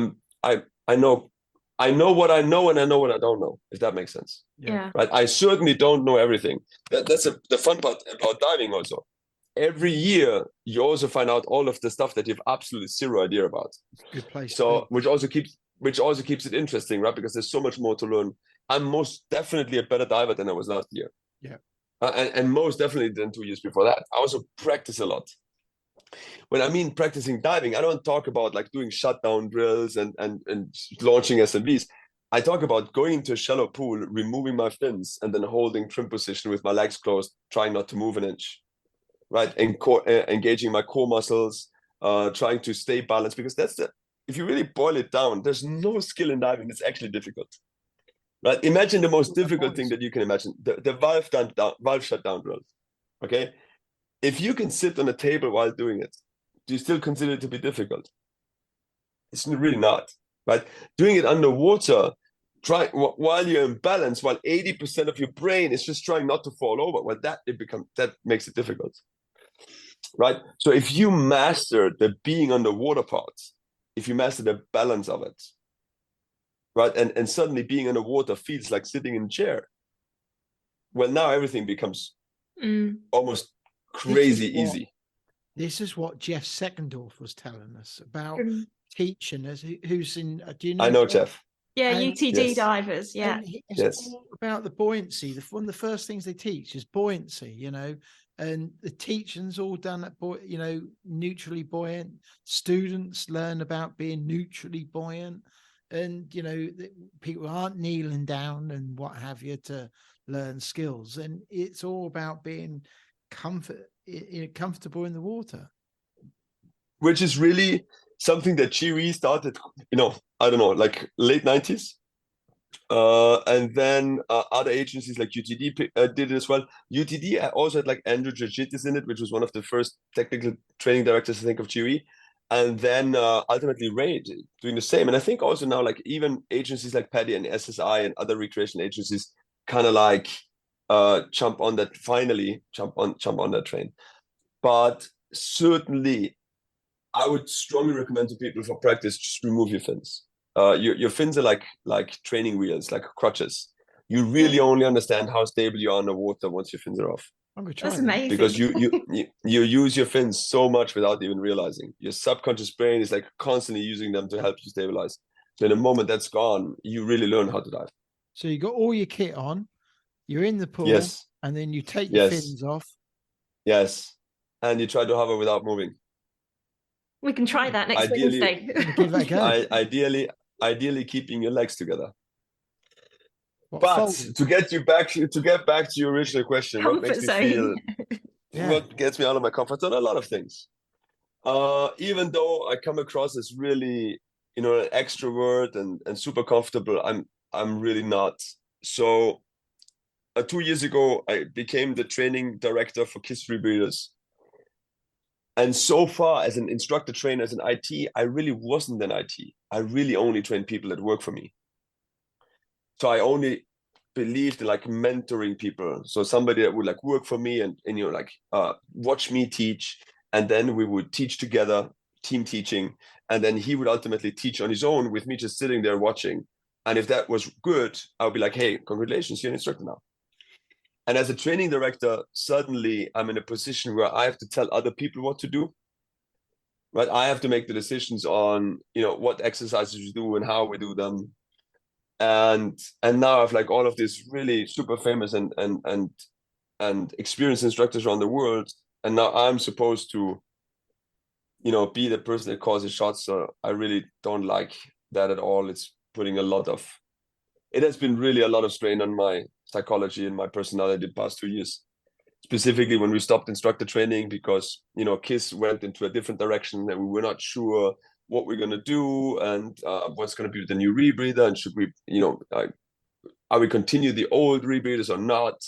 B: know what I know, and I know what I don't know, if that makes sense.
C: Yeah.
B: Right. I certainly don't know everything. That's the fun part about diving also. Every year, you also find out all of the stuff that you have absolutely zero idea about.
E: Good place.
B: So, which also keeps it interesting, right? Because there's so much more to learn. I'm most definitely a better diver than I was last year.
E: Yeah.
B: And most definitely than 2 years before that. I also practice a lot. When I mean practicing diving, I don't talk about like doing shutdown drills and launching SMBs. I talk about going into a shallow pool, removing my fins, and then holding trim position with my legs closed, trying not to move an inch, right? And engaging my core muscles, trying to stay balanced, because if you really boil it down, there's no skill in diving. It's actually difficult, right? Imagine the most difficult thing that you can imagine, the valve shutdown drill, okay? If you can sit on a table while doing it, do you still consider it to be difficult? It's really not, right? Doing it underwater, while you're in balance, while 80% of your brain is just trying not to fall over, well, that makes it difficult, right? So if you master the being underwater part, if you master the balance of it, right, and suddenly being underwater feels like sitting in a chair, well, now everything becomes almost crazy easy.
D: This is what Jeff Seckendorf was telling us about teaching us. Who's in? Do you know?
B: I know Jeff.
C: Yeah,
D: And-
C: UTD
B: Yes.
C: divers. Yeah.
D: It's all about the buoyancy. One of the first things they teach is buoyancy. And the teaching's all done at neutrally buoyant. Students learn about being neutrally buoyant, and people aren't kneeling down and what have you to learn skills. And it's all about being comfortable in the water,
B: which is really something that GE started, I don't know, like late 90s. And then other agencies like UTD did it as well. UTD also had like Andrew Georgitis in it, which was one of the first technical training directors, I think, of GE. And then ultimately Ray doing the same. And I think also now like even agencies like PADI and SSI and other recreation agencies kind of like jump on that train. But certainly I would strongly recommend to people for practice, just remove your fins. Your fins are like training wheels, like crutches. You really only understand how stable you are underwater once your fins are off.
C: That's amazing.
B: Because you use your fins so much without even realizing. Your subconscious brain is like constantly using them to help you stabilize. So in the moment that's gone, you really learn how to dive.
D: So you got all your kit on, you're in the pool,
B: yes,
D: and then you take your fins off.
B: Yes, and you try to hover without moving.
C: We can try that next Wednesday.
D: Give that a
B: go. Ideally keeping your legs together.
D: But
B: to get back to your original question,
C: Comfort
B: what makes
C: zone.
B: me feel what gets me out of my comfort zone? A lot of things. Even though I come across as really, an extrovert and super comfortable, I'm really not. So 2 years ago, I became the training director for Closed Circuit Rebreathers. And so far, as an instructor trainer, as an IT, I really wasn't an IT. I really only trained people that work for me. So I only believed in like mentoring people. So somebody that would like work for me and watch me teach, and then we would teach together, team teaching, and then he would ultimately teach on his own with me just sitting there watching. And if that was good, I would be like, hey, congratulations, you're an instructor now. And as a training director, suddenly I'm in a position where I have to tell other people what to do. Right? I have to make the decisions on, what exercises we do and how we do them. And now I've like all of these really super famous and experienced instructors around the world and now I'm supposed to, you know, be the person that calls the shots. So I really don't like that at all. It's putting it has been really a lot of strain on my psychology and my personality the past 2 years, specifically when we stopped instructor training because, you know, KISS went into a different direction and we were not sure what we're going to do and what's going to be the new rebreather, and should we, you know, are we continue the old rebreathers or not,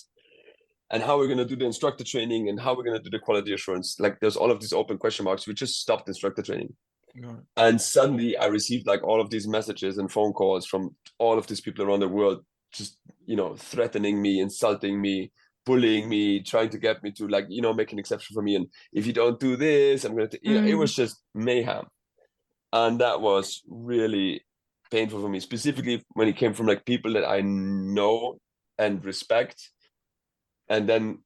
B: and how we're going to do the instructor training and how we're going to do the quality assurance. Like there's all of these open question marks. We just stopped instructor training. Right. And suddenly I received like all of these messages and phone calls from all of these people around the world, just, you know, threatening me, insulting me, bullying me, trying to get me to, like, you know, make an exception for me. And if you don't do this, I'm going to, you know, it was just mayhem. And that was really painful for me, specifically when it came from like people that I know and respect. And then,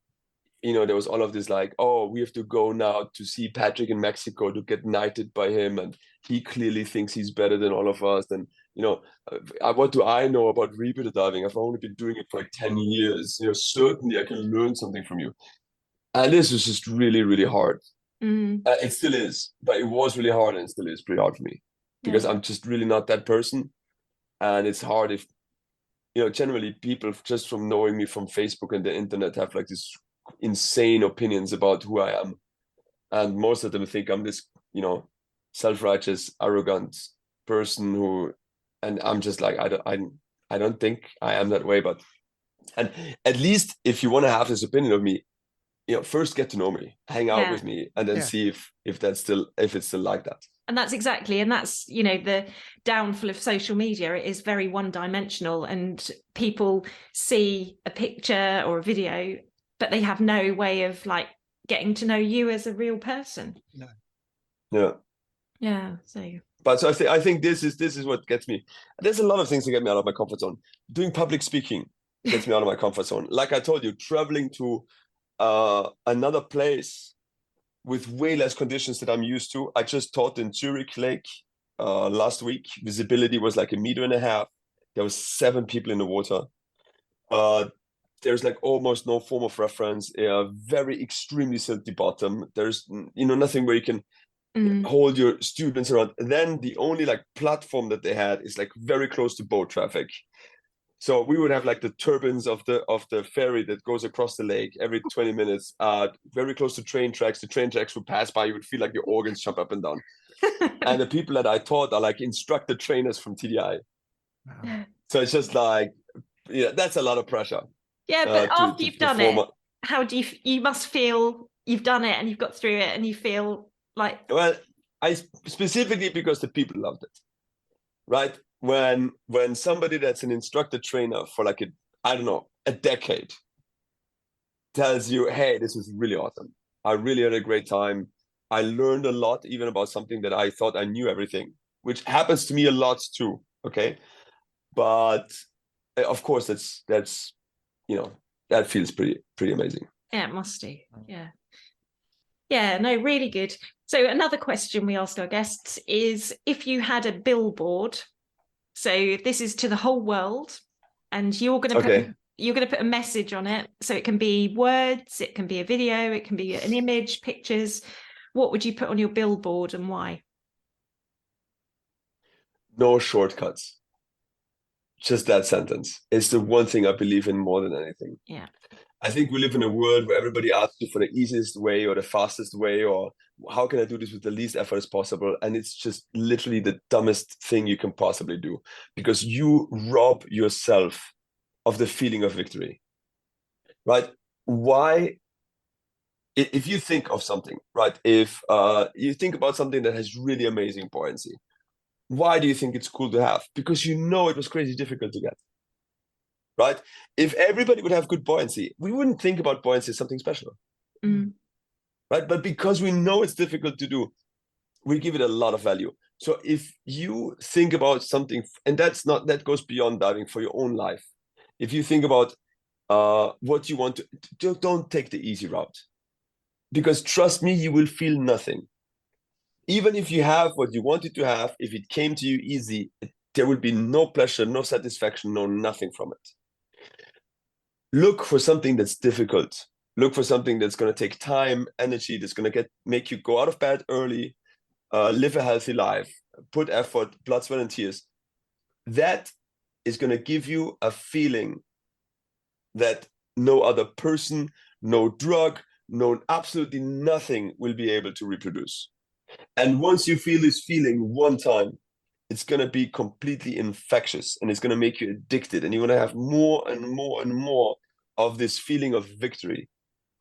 B: you know, there was all of this like, oh, we have to go now to see Patrick in Mexico to get knighted by him. And he clearly thinks he's better than all of us. And, you know, what do I know about rebreather diving? I've only been doing it for like 10 years. You know, certainly I can learn something from you. And this was just really, really hard. It still is, but it was really hard, and it still is pretty hard for me because I'm just really not that person. And it's hard if, you know, generally people just from knowing me from Facebook and the internet have like this insane opinions about who I am. And most of them think I'm this, you know, self-righteous, arrogant person who, and I'm just like, I don't think I am that way. But, and at least if you want to have this opinion of me, you know, first get to know me, hang out with me, and then see if it's still like that.
C: And that's exactly, and that's, you know, the downfall of social media. It is very one-dimensional, and people see a picture or a video, but they have no way of like getting to know you as a real person.
E: No.
B: Yeah.
C: Yeah.
B: So I think this is what gets me. There's a lot of things that get me out of my comfort zone. Doing public speaking gets me out of my comfort zone. Like I told you, traveling to another place with way less conditions that I'm used to. I just taught in Zurich Lake last week. Visibility was like 1.5 meters. There was 7 people in the water. There's like almost no form of reference. Very extremely silty bottom. There's, you know, nothing where you can hold your students around. Then the only like platform that they had is like very close to boat traffic. So we would have like the turbines of the ferry that goes across the lake every 20 minutes, very close to train tracks. The train tracks would pass by, you would feel like your organs jump up and down. And the people that I taught are like instructor trainers from TDI. Wow. So it's just like, yeah, that's a lot of pressure.
C: Yeah, but after you've done it, how do you must feel you've done it and you've got through it and you feel like...
B: Well, I specifically because the people loved it, right? When somebody that's an instructor trainer for like a decade tells you, hey, this is really awesome. I really had a great time. I learned a lot, even about something that I thought I knew everything, which happens to me a lot too. Okay. But of course that's, you know, that feels pretty amazing.
C: Yeah, it must do. Yeah. Yeah, no, really good. So another question we ask our guests is, if you had a billboard, so this is to the whole world, and you're going to put a message on it. So it can be words, it can be a video, it can be an image, pictures. What would you put on your billboard and why?
B: No shortcuts. Just that sentence. It's the one thing I believe in more than anything.
C: Yeah.
B: I think we live in a world where everybody asks you for the easiest way or the fastest way, or how can I do this with the least effort as possible? And it's just literally the dumbest thing you can possibly do, because you rob yourself of the feeling of victory, right? Why? If you think of something, right? If you think about something that has really amazing buoyancy, why do you think it's cool to have? Because you know it was crazy difficult to get. Right? If everybody would have good buoyancy, we wouldn't think about buoyancy as something special. Right? But because we know it's difficult to do, we give it a lot of value. So if you think about something, and that goes beyond diving, for your own life. If you think about what you want to, don't take the easy route. Because trust me, you will feel nothing. Even if you have what you wanted to have, if it came to you easy, there will be no pleasure, no satisfaction, no nothing from it. Look for something that's difficult, look for something that's going to take time, energy, that's going to make you go out of bed early, live a healthy life, put effort, blood, sweat, and tears. That is going to give you a feeling that no other person, no drug, no absolutely nothing will be able to reproduce. And once you feel this feeling one time, it's going to be completely infectious, and it's going to make you addicted, and you're going to have more and more and more of this feeling of victory,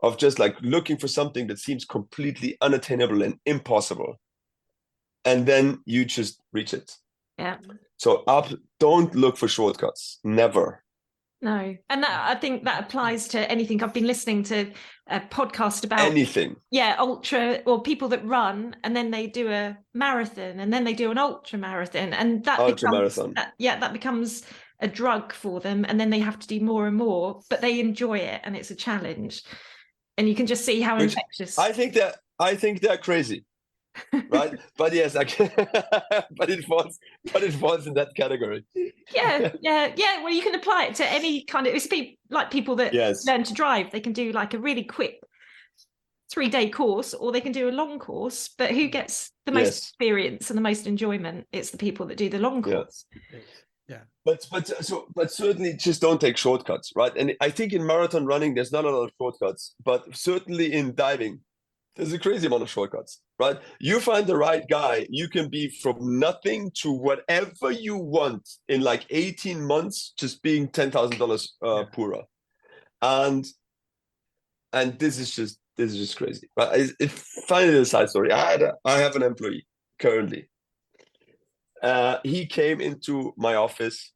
B: of just like looking for something that seems completely unattainable and impossible. And then you just reach it.
F: Yeah.
B: So don't look for shortcuts. Never.
F: No. And I think that applies to anything. I've been listening to a podcast about
B: anything.
F: Yeah, ultra, or people that run and then they do a marathon and then they do an ultra marathon, and that becomes a drug for them, and then they have to do more and more, but they enjoy it and it's a challenge. And you can just see how infectious.
B: I think they're crazy. Right, but yes, but it falls in that category.
F: Yeah. Well, you can apply it to any kind of. It's like people that learn to drive. They can do like a really quick 3-day course, or they can do a long course. But who gets the most experience and the most enjoyment? It's the people that do the long course.
E: Yeah.
B: But certainly just don't take shortcuts, right? And I think in marathon running, there's not a lot of shortcuts, but certainly in diving, there's a crazy amount of shortcuts, right? You find the right guy, you can be from nothing to whatever you want in like 18 months, just being $10,000 poorer. And this is just crazy. Right? Finally, a side story. I have an employee currently. He came into my office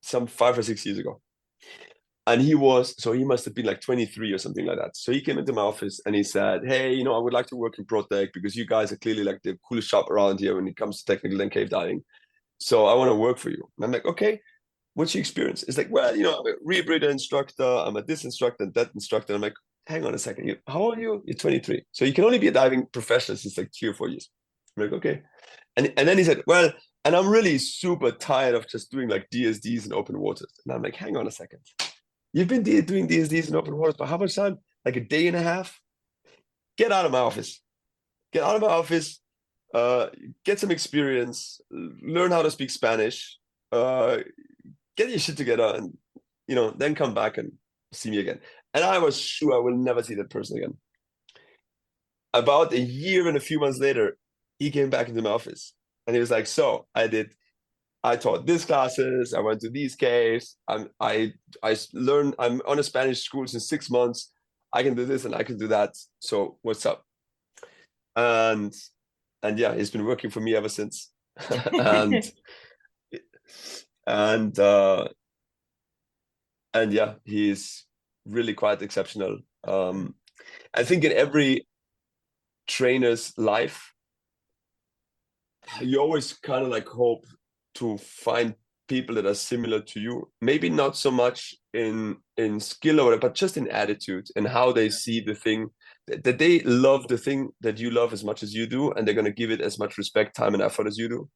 B: some 5 or 6 years ago. And he must have been like 23 or something like that. So he came into my office and he said, hey, I would like to work in ProTech because you guys are clearly like the coolest shop around here when it comes to technical and cave diving. So I want to work for you. And I'm like, okay, what's your experience? It's like, well, I'm a rebreather instructor. I'm a this instructor and that instructor. I'm like, hang on a second. How old are you? You're 23. So you can only be a diving professional since like 3 or 4 years. I'm like, okay. And then he said, well, and I'm really super tired of just doing like DSDs in open waters. And I'm like, hang on a second. You've been doing DSDs in open waters for how much time? Like a day and a half? Get out of my office. Get out of my office. Get some experience. Learn how to speak Spanish. Get your shit together, and then come back and see me again. And I was sure I will never see that person again. About a year and a few months later, he came back into my office, and he was like, "So I taught these classes. I went to these caves. I learned. I'm on a Spanish school since 6 months. I can do this and I can do that. So what's up?" And yeah, he's been working for me ever since. and yeah, he's really quite exceptional. I think in every trainer's life, you always kind of like hope to find people that are similar to you, maybe not so much in skill or whatever, but just in attitude and how they see the thing, that they love the thing that you love as much as you do, and they're going to give it as much respect, time, and effort as you do.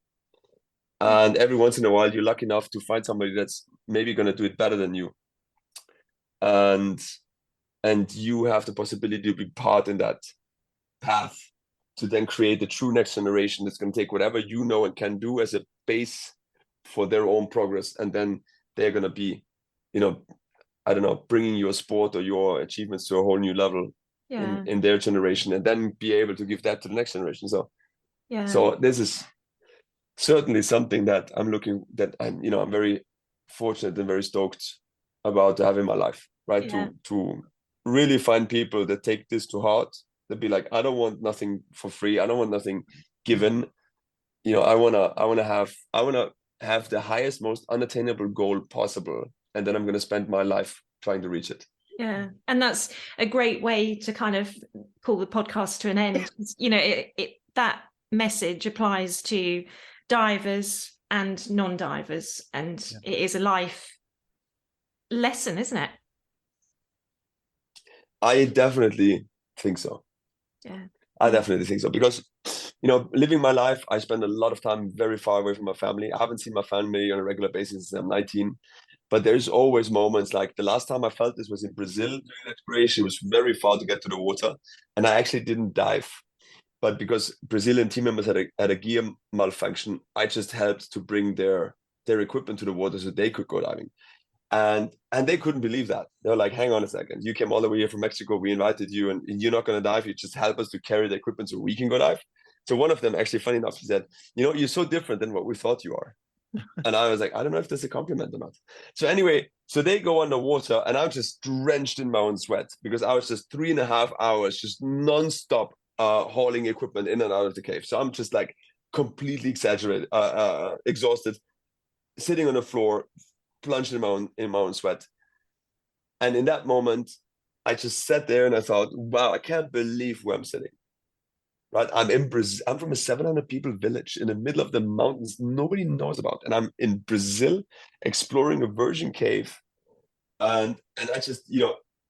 B: And every once in a while, you're lucky enough to find somebody that's maybe going to do it better than you, and you have the possibility to be part in that path to then create the true next generation that's going to take whatever you know and can do as a base for their own progress, and then they're going to be, I don't know, bringing your sport or your achievements to a whole new level in their generation, and then be able to give that to the next generation. So this is certainly something that I'm very fortunate and very stoked about to have in my life, right? To really find people that take this to heart, that be like, I don't want nothing for free. I don't want nothing given. I wanna have the highest, most unattainable goal possible, and then I'm gonna spend my life trying to reach it.
F: Yeah, and that's a great way to kind of pull the podcast to an end. That message applies to divers and non-divers, and it is a life lesson, isn't it?
B: I definitely think so.
F: Yeah,
B: I definitely think so, because living my life, I spend a lot of time very far away from my family. I haven't seen my family on a regular basis since I'm 19. But there's always moments, like the last time I felt this was in Brazil during exploration. It was very far to get to the water, and I actually didn't dive. But because Brazilian team members had a gear malfunction, I just helped to bring their equipment to the water so they could go diving. And they couldn't believe that. They were like, hang on a second, you came all the way here from Mexico, we invited you, and you're not going to dive, you just help us to carry the equipment so we can go dive. So one of them, actually, funny enough, he said, you're so different than what we thought you are. And I was like, I don't know if that's a compliment or not. So anyway, so they go underwater, and I'm just drenched in my own sweat, because I was just 3.5 hours just nonstop hauling equipment in and out of the cave. So I'm just like completely exhausted, sitting on the floor, plunged in my own sweat. And in that moment, I just sat there and I thought, wow, I can't believe where I'm sitting. Right? I'm in Brazil. I'm from a 700 people village in the middle of the mountains nobody knows about. And I'm in Brazil exploring a virgin cave. And I just,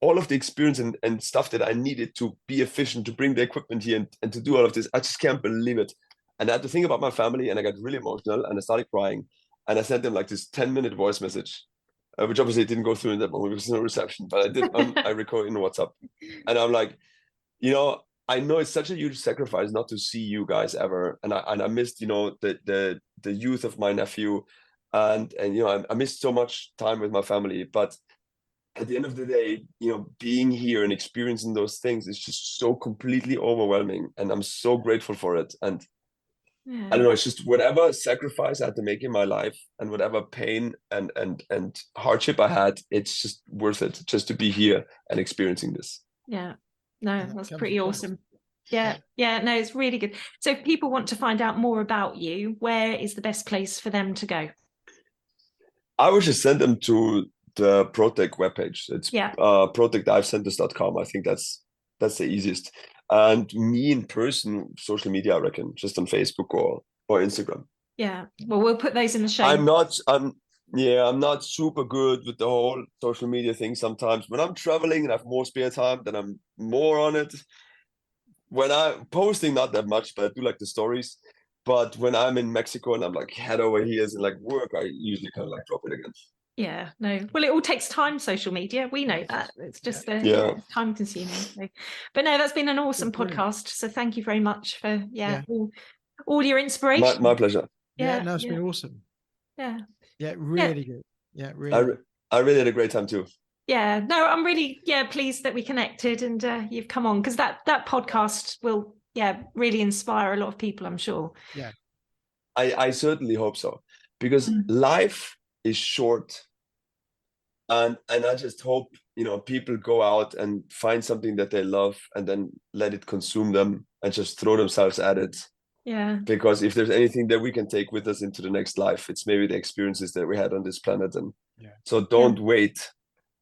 B: all of the experience and stuff that I needed to be efficient, to bring the equipment here and to do all of this, I just can't believe it. And I had to think about my family, and I got really emotional, and I started crying. And I sent them like this 10-minute voice message, which obviously didn't go through in that moment because there's no reception, but I did. I recorded in WhatsApp, and I'm like, I know it's such a huge sacrifice not to see you guys ever, and I missed, the youth of my nephew, and I missed so much time with my family. But at the end of the day, being here and experiencing those things is just so completely overwhelming, and I'm so grateful for it. And
F: Yeah.
B: I don't know, it's just whatever sacrifice I had to make in my life, and whatever pain and hardship I had, it's just worth it just to be here and experiencing this.
F: Yeah. No, that's pretty awesome. Yeah. No, it's really good. So if people want to find out more about you, where is the best place for them to go?
B: I would just send them to the Protec webpage. It's protecdivecenters.com. I think that's the easiest. And me in person, social media, I reckon, just on Facebook or Instagram.
F: Yeah. Well, we'll put those in the show.
B: I'm not super good with the whole social media thing sometimes. When I'm traveling and I have more spare time, then I'm more on it. When I'm posting, not that much, but I do like the stories. But when I'm in Mexico and I'm like head over here and like work, I usually kind of like drop it again.
F: Yeah, no. Well, it all takes time, social media. We know that. It's just time consuming. So. But no, that's been an awesome podcast. So thank you very much for all your inspiration.
B: My pleasure.
E: Yeah, no, it's been awesome.
F: Yeah.
E: Yeah, really good. Yeah, really.
B: I really had a great time too.
F: Yeah, no, I'm really pleased that we connected and you've come on, because that podcast will really inspire a lot of people, I'm sure.
E: Yeah.
B: I certainly hope so, because life is short, and I just hope people go out and find something that they love and then let it consume them and just throw themselves at it.
F: Yeah.
B: Because if there's anything that we can take with us into the next life, it's maybe the experiences that we had on this planet. And so don't wait.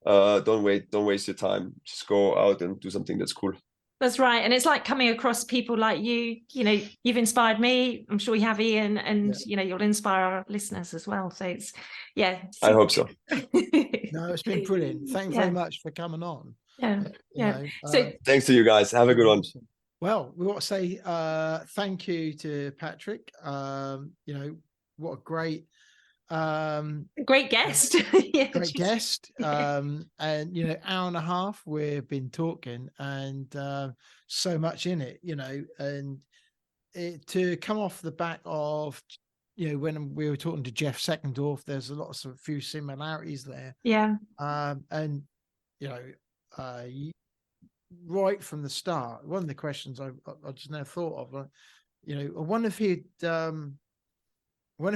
B: Don't waste your time. Just go out and do something that's cool.
F: That's right. And it's like coming across people like you, you've inspired me. I'm sure you have, Ian, and you'll inspire our listeners as well. So it's
B: I hope so.
E: No, it's been brilliant. Thanks very much for coming on.
F: So
B: thanks to you guys. Have a good one.
E: Well, we want to say thank you to Patrick. What a great
F: guest.
E: Great guest. And hour and a half we've been talking, and so much in it, and to come off the back of when we were talking to Jeff Seckendorf, there's a few similarities there. And right from the start, one of the questions I just never thought of, I wonder if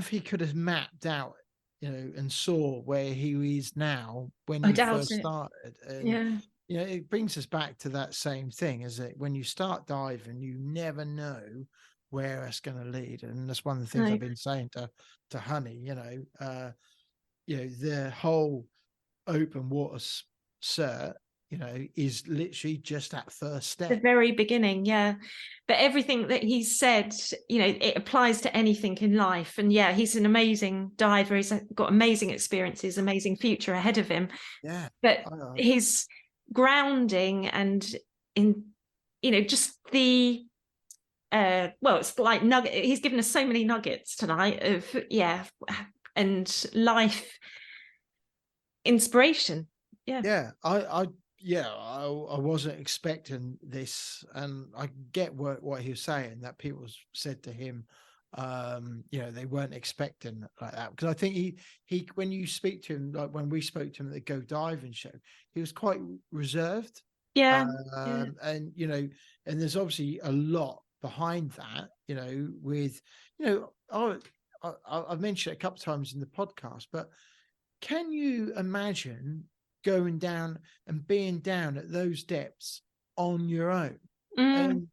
E: he could have mapped out, and saw where he is now when he first started. And, it brings us back to that same thing, is that when you start diving, you never know where it's going to lead. And that's one of the things I've been saying to Honey, the whole open water cert, is literally just that first step.
F: The very beginning, but everything that he said, it applies to anything in life. And he's an amazing diver. He's got amazing experiences, amazing future ahead of him. But his grounding and in just the
C: well, it's like nugget. He's given us so many nuggets tonight of and life inspiration.
D: I wasn't expecting this, and I get what he was saying, that people said to him, they weren't expecting like that, because I think he when you speak to him, like when we spoke to him at the Go Diving show, he was quite reserved. And and there's obviously a lot behind that, with I've mentioned it a couple of times in the podcast, but can you imagine going down and being down at those depths on your own? And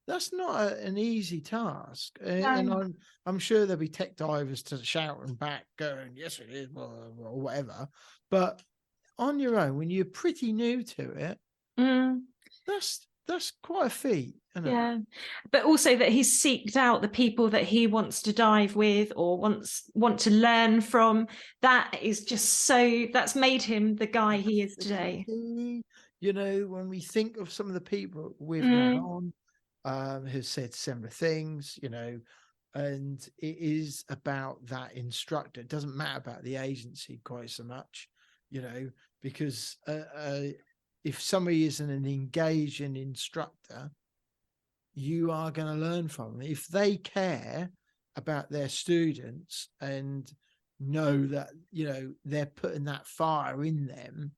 D: that's not an easy task. And I'm sure there'll be tech divers to shout and back going, yes, it is, or whatever. But on your own, when you're pretty new to it, that's quite a feat, isn't it?
C: But also that he's seeked out the people that he wants to dive with or want to learn from. That is just that's made him the guy he is today.
D: When we think of some of the people we've had on, who said similar things, and it is about that instructor. It doesn't matter about the agency quite so much, because if somebody isn't an engaging instructor, you are going to learn from them. If they care about their students and know that, they're putting that fire in them,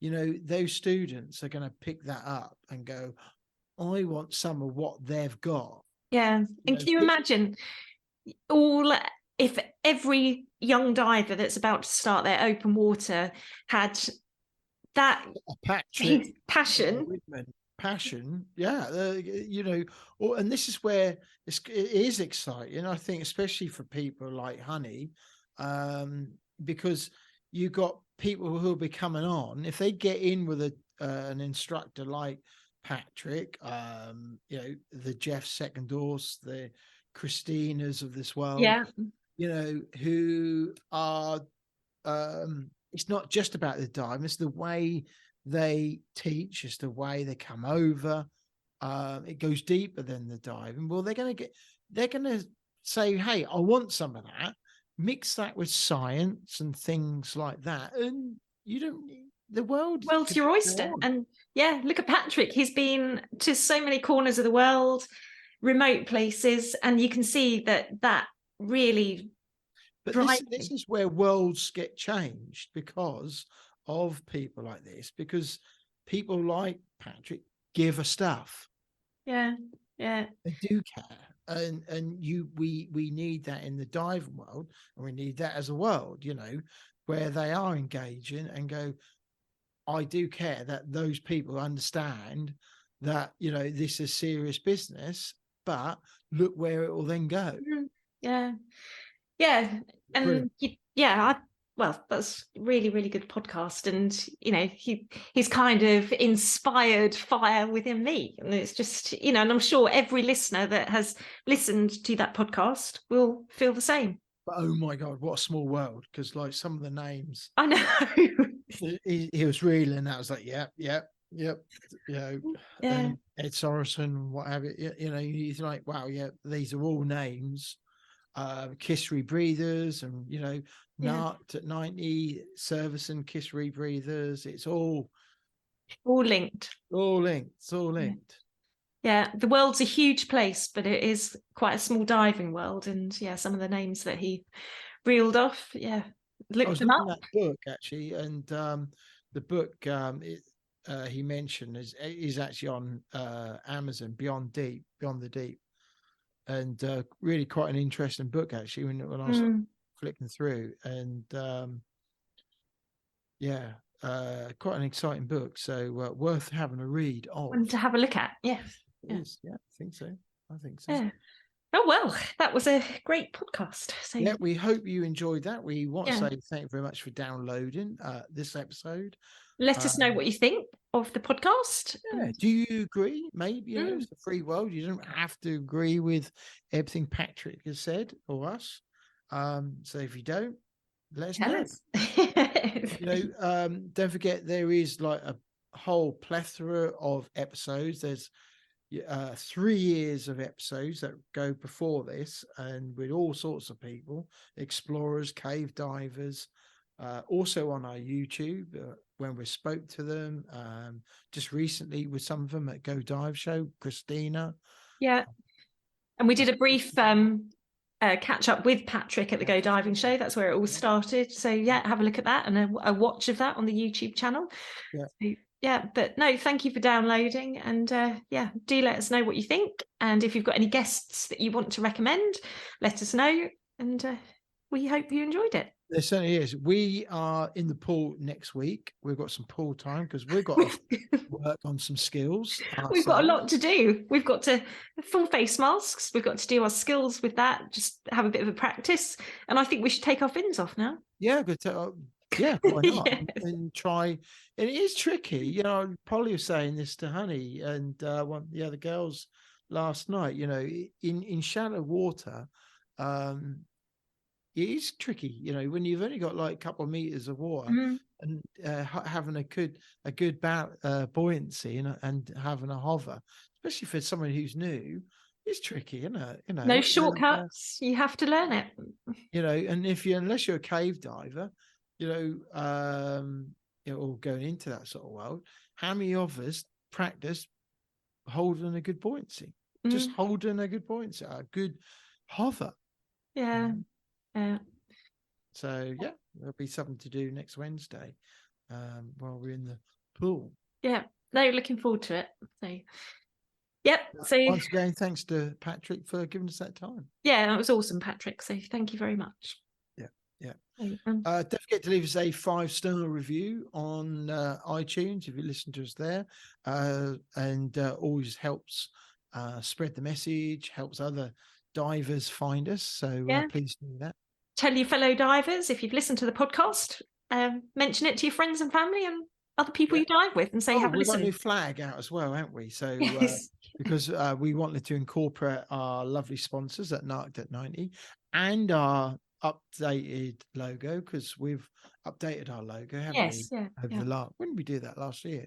D: those students are going to pick that up and go, I want some of what they've got.
C: And can you imagine if every young diver that's about to start their open water had that
D: Patrick
C: passion.
D: And this is where it is exciting, I think, especially for people like Honey, because you got people who will be coming on, if they get in with an instructor like Patrick, the Jeff Secondors, the Christinas of this world, who are it's not just about the dive, it's the way they teach, it's the way they come over. It goes deeper than the diving. Well, they're going to say, hey, I want some of that, mix that with science and things like that, and the world's
C: your oyster. And look at Patrick, he's been to so many corners of the world, remote places, and you can see that really.
D: But this is where worlds get changed because of people like this, because people like Patrick give us stuff.
C: They
D: do care, and we need that in the diving world, and we need that as a world, where they are engaging and go, I do care that those people understand that, this is serious business, but look where it will then go.
C: And that's really, really good podcast. And he's kind of inspired fire within me, and it's just and I'm sure every listener that has listened to that podcast will feel the same.
D: But oh my God, what a small world, because like some of the names
C: I know.
D: he was reeling. That was like yep. And Ed Sorensen, what have you, he's like, wow, these are all names. Kiss Rebreathers, and Nart at 90, Service and Kiss Rebreathers. It's all
C: linked.
D: It's all linked.
C: The world's a huge place, but it is quite a small diving world. And some of the names that he reeled off, look them up.
D: That book actually, and the book he mentioned is actually on Amazon, Beyond the Deep. And really quite an interesting book, actually, when I was flicking through. And quite an exciting book. So worth having a read of.
C: And to have a look at, yes.
D: I think so.
C: Yeah. Oh, well, that was a great podcast. So
D: we hope you enjoyed that. We want to say thank you very much for downloading this episode.
C: Let us know what you think of the podcast.
D: Do you agree? Maybe it's a free world. You don't have to agree with everything Patrick has said or us. So if you don't, let us know. Don't forget, there is like a whole plethora of episodes. There's 3 years of episodes that go before this, and with all sorts of people, explorers, cave divers, also on our YouTube when we spoke to them, just recently with some of them at Go Dive Show, Christina.
F: Yeah. And we did a brief catch up with Patrick at the Go Diving Show. That's where it all started. So yeah, have a look at that and a watch of that on the YouTube channel.
D: Yeah.
F: So, yeah, but no, thank you for downloading, and yeah, do let us know what you think, and if you've got any guests that you want to recommend, let us know, and we hope you enjoyed it.
D: There certainly is. We are in the pool next week. We've got some pool time because we've got to work on some skills.
F: We've got a lot to do. We've got to full face masks. We've got to do our skills with that. Just have a bit of a practice. And I think we should take our fins off now.
D: Yeah, good. Yeah, why not?
F: Yes.
D: And try. And it is tricky. You know, Polly was saying this to Honey and one of the other girls last night. You know, in shallow water, it is tricky. You know, when you've only got like a couple of meters of water and having a good buoyancy and having a hover, especially for someone who's new, it's tricky, isn't it? You know,
F: no shortcuts. You have to learn it.
D: You know, and unless you're a cave diver, you know, or going into that sort of world, how many of us practice holding a good buoyancy? Just holding a good buoyancy, a good hover.
F: Yeah. Yeah.
D: So yeah, there'll be something to do next Wednesday while we're in the pool.
F: Yeah. No, looking forward to it. So yep. So
D: once again, thanks to Patrick for giving us that time.
F: Yeah, that was awesome, Patrick. So thank you very much.
D: Yeah.
F: Don't
D: forget to leave us a 5-star review on iTunes if you listen to us there, and always helps spread the message, helps other divers find us. So please do that.
F: Tell your fellow divers, if you've listened to the podcast, mention it to your friends and family and other people you dive with, and say have a listen.
D: We've got a new flag out as well, haven't we? So
F: yes.
D: Because we wanted to incorporate our lovely sponsors at Narked at 90 and our updated logo, because we've updated our logo, haven't we? Over the last, when did we do that? Last year.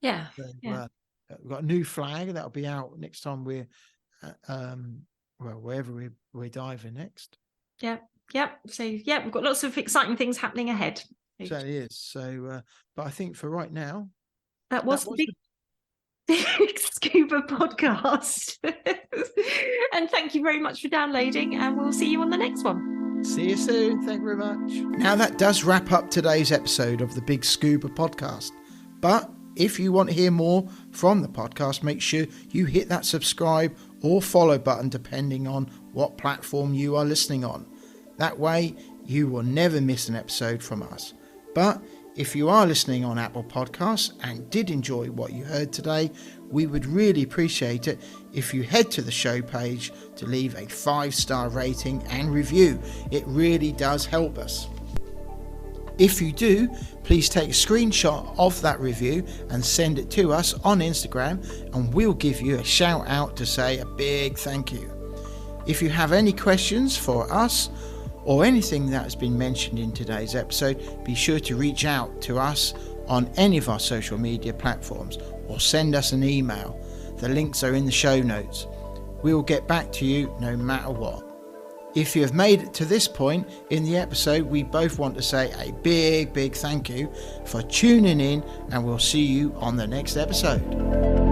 F: Yeah.
D: So, we've got a new flag that'll be out next time we're wherever we're diving next.
F: So we've got lots of exciting things happening ahead.
D: So it is. So but I think for right now,
F: that was the big Scuba podcast. And thank you very much for downloading, and we'll see you on the next one.
D: See you soon. Thank you very much. Now that does wrap up today's episode of the Big Scuba podcast. But if you want to hear more from the podcast, make sure you hit that subscribe or follow button depending on what platform you are listening on. That way you will never miss an episode from us. But if you are listening on Apple Podcasts and did enjoy what you heard today, we would really appreciate it if you head to the show page to leave a 5-star rating and review. It really does help us. If you do, please take a screenshot of that review and send it to us on Instagram, and we'll give you a shout out to say a big thank you. If you have any questions for us or anything that has been mentioned in today's episode, be sure to reach out to us on any of our social media platforms or send us an email. The links are in the show notes. We will get back to you no matter what. If you have made it to this point in the episode, we both want to say a big thank you for tuning in, and we'll see you on the next episode.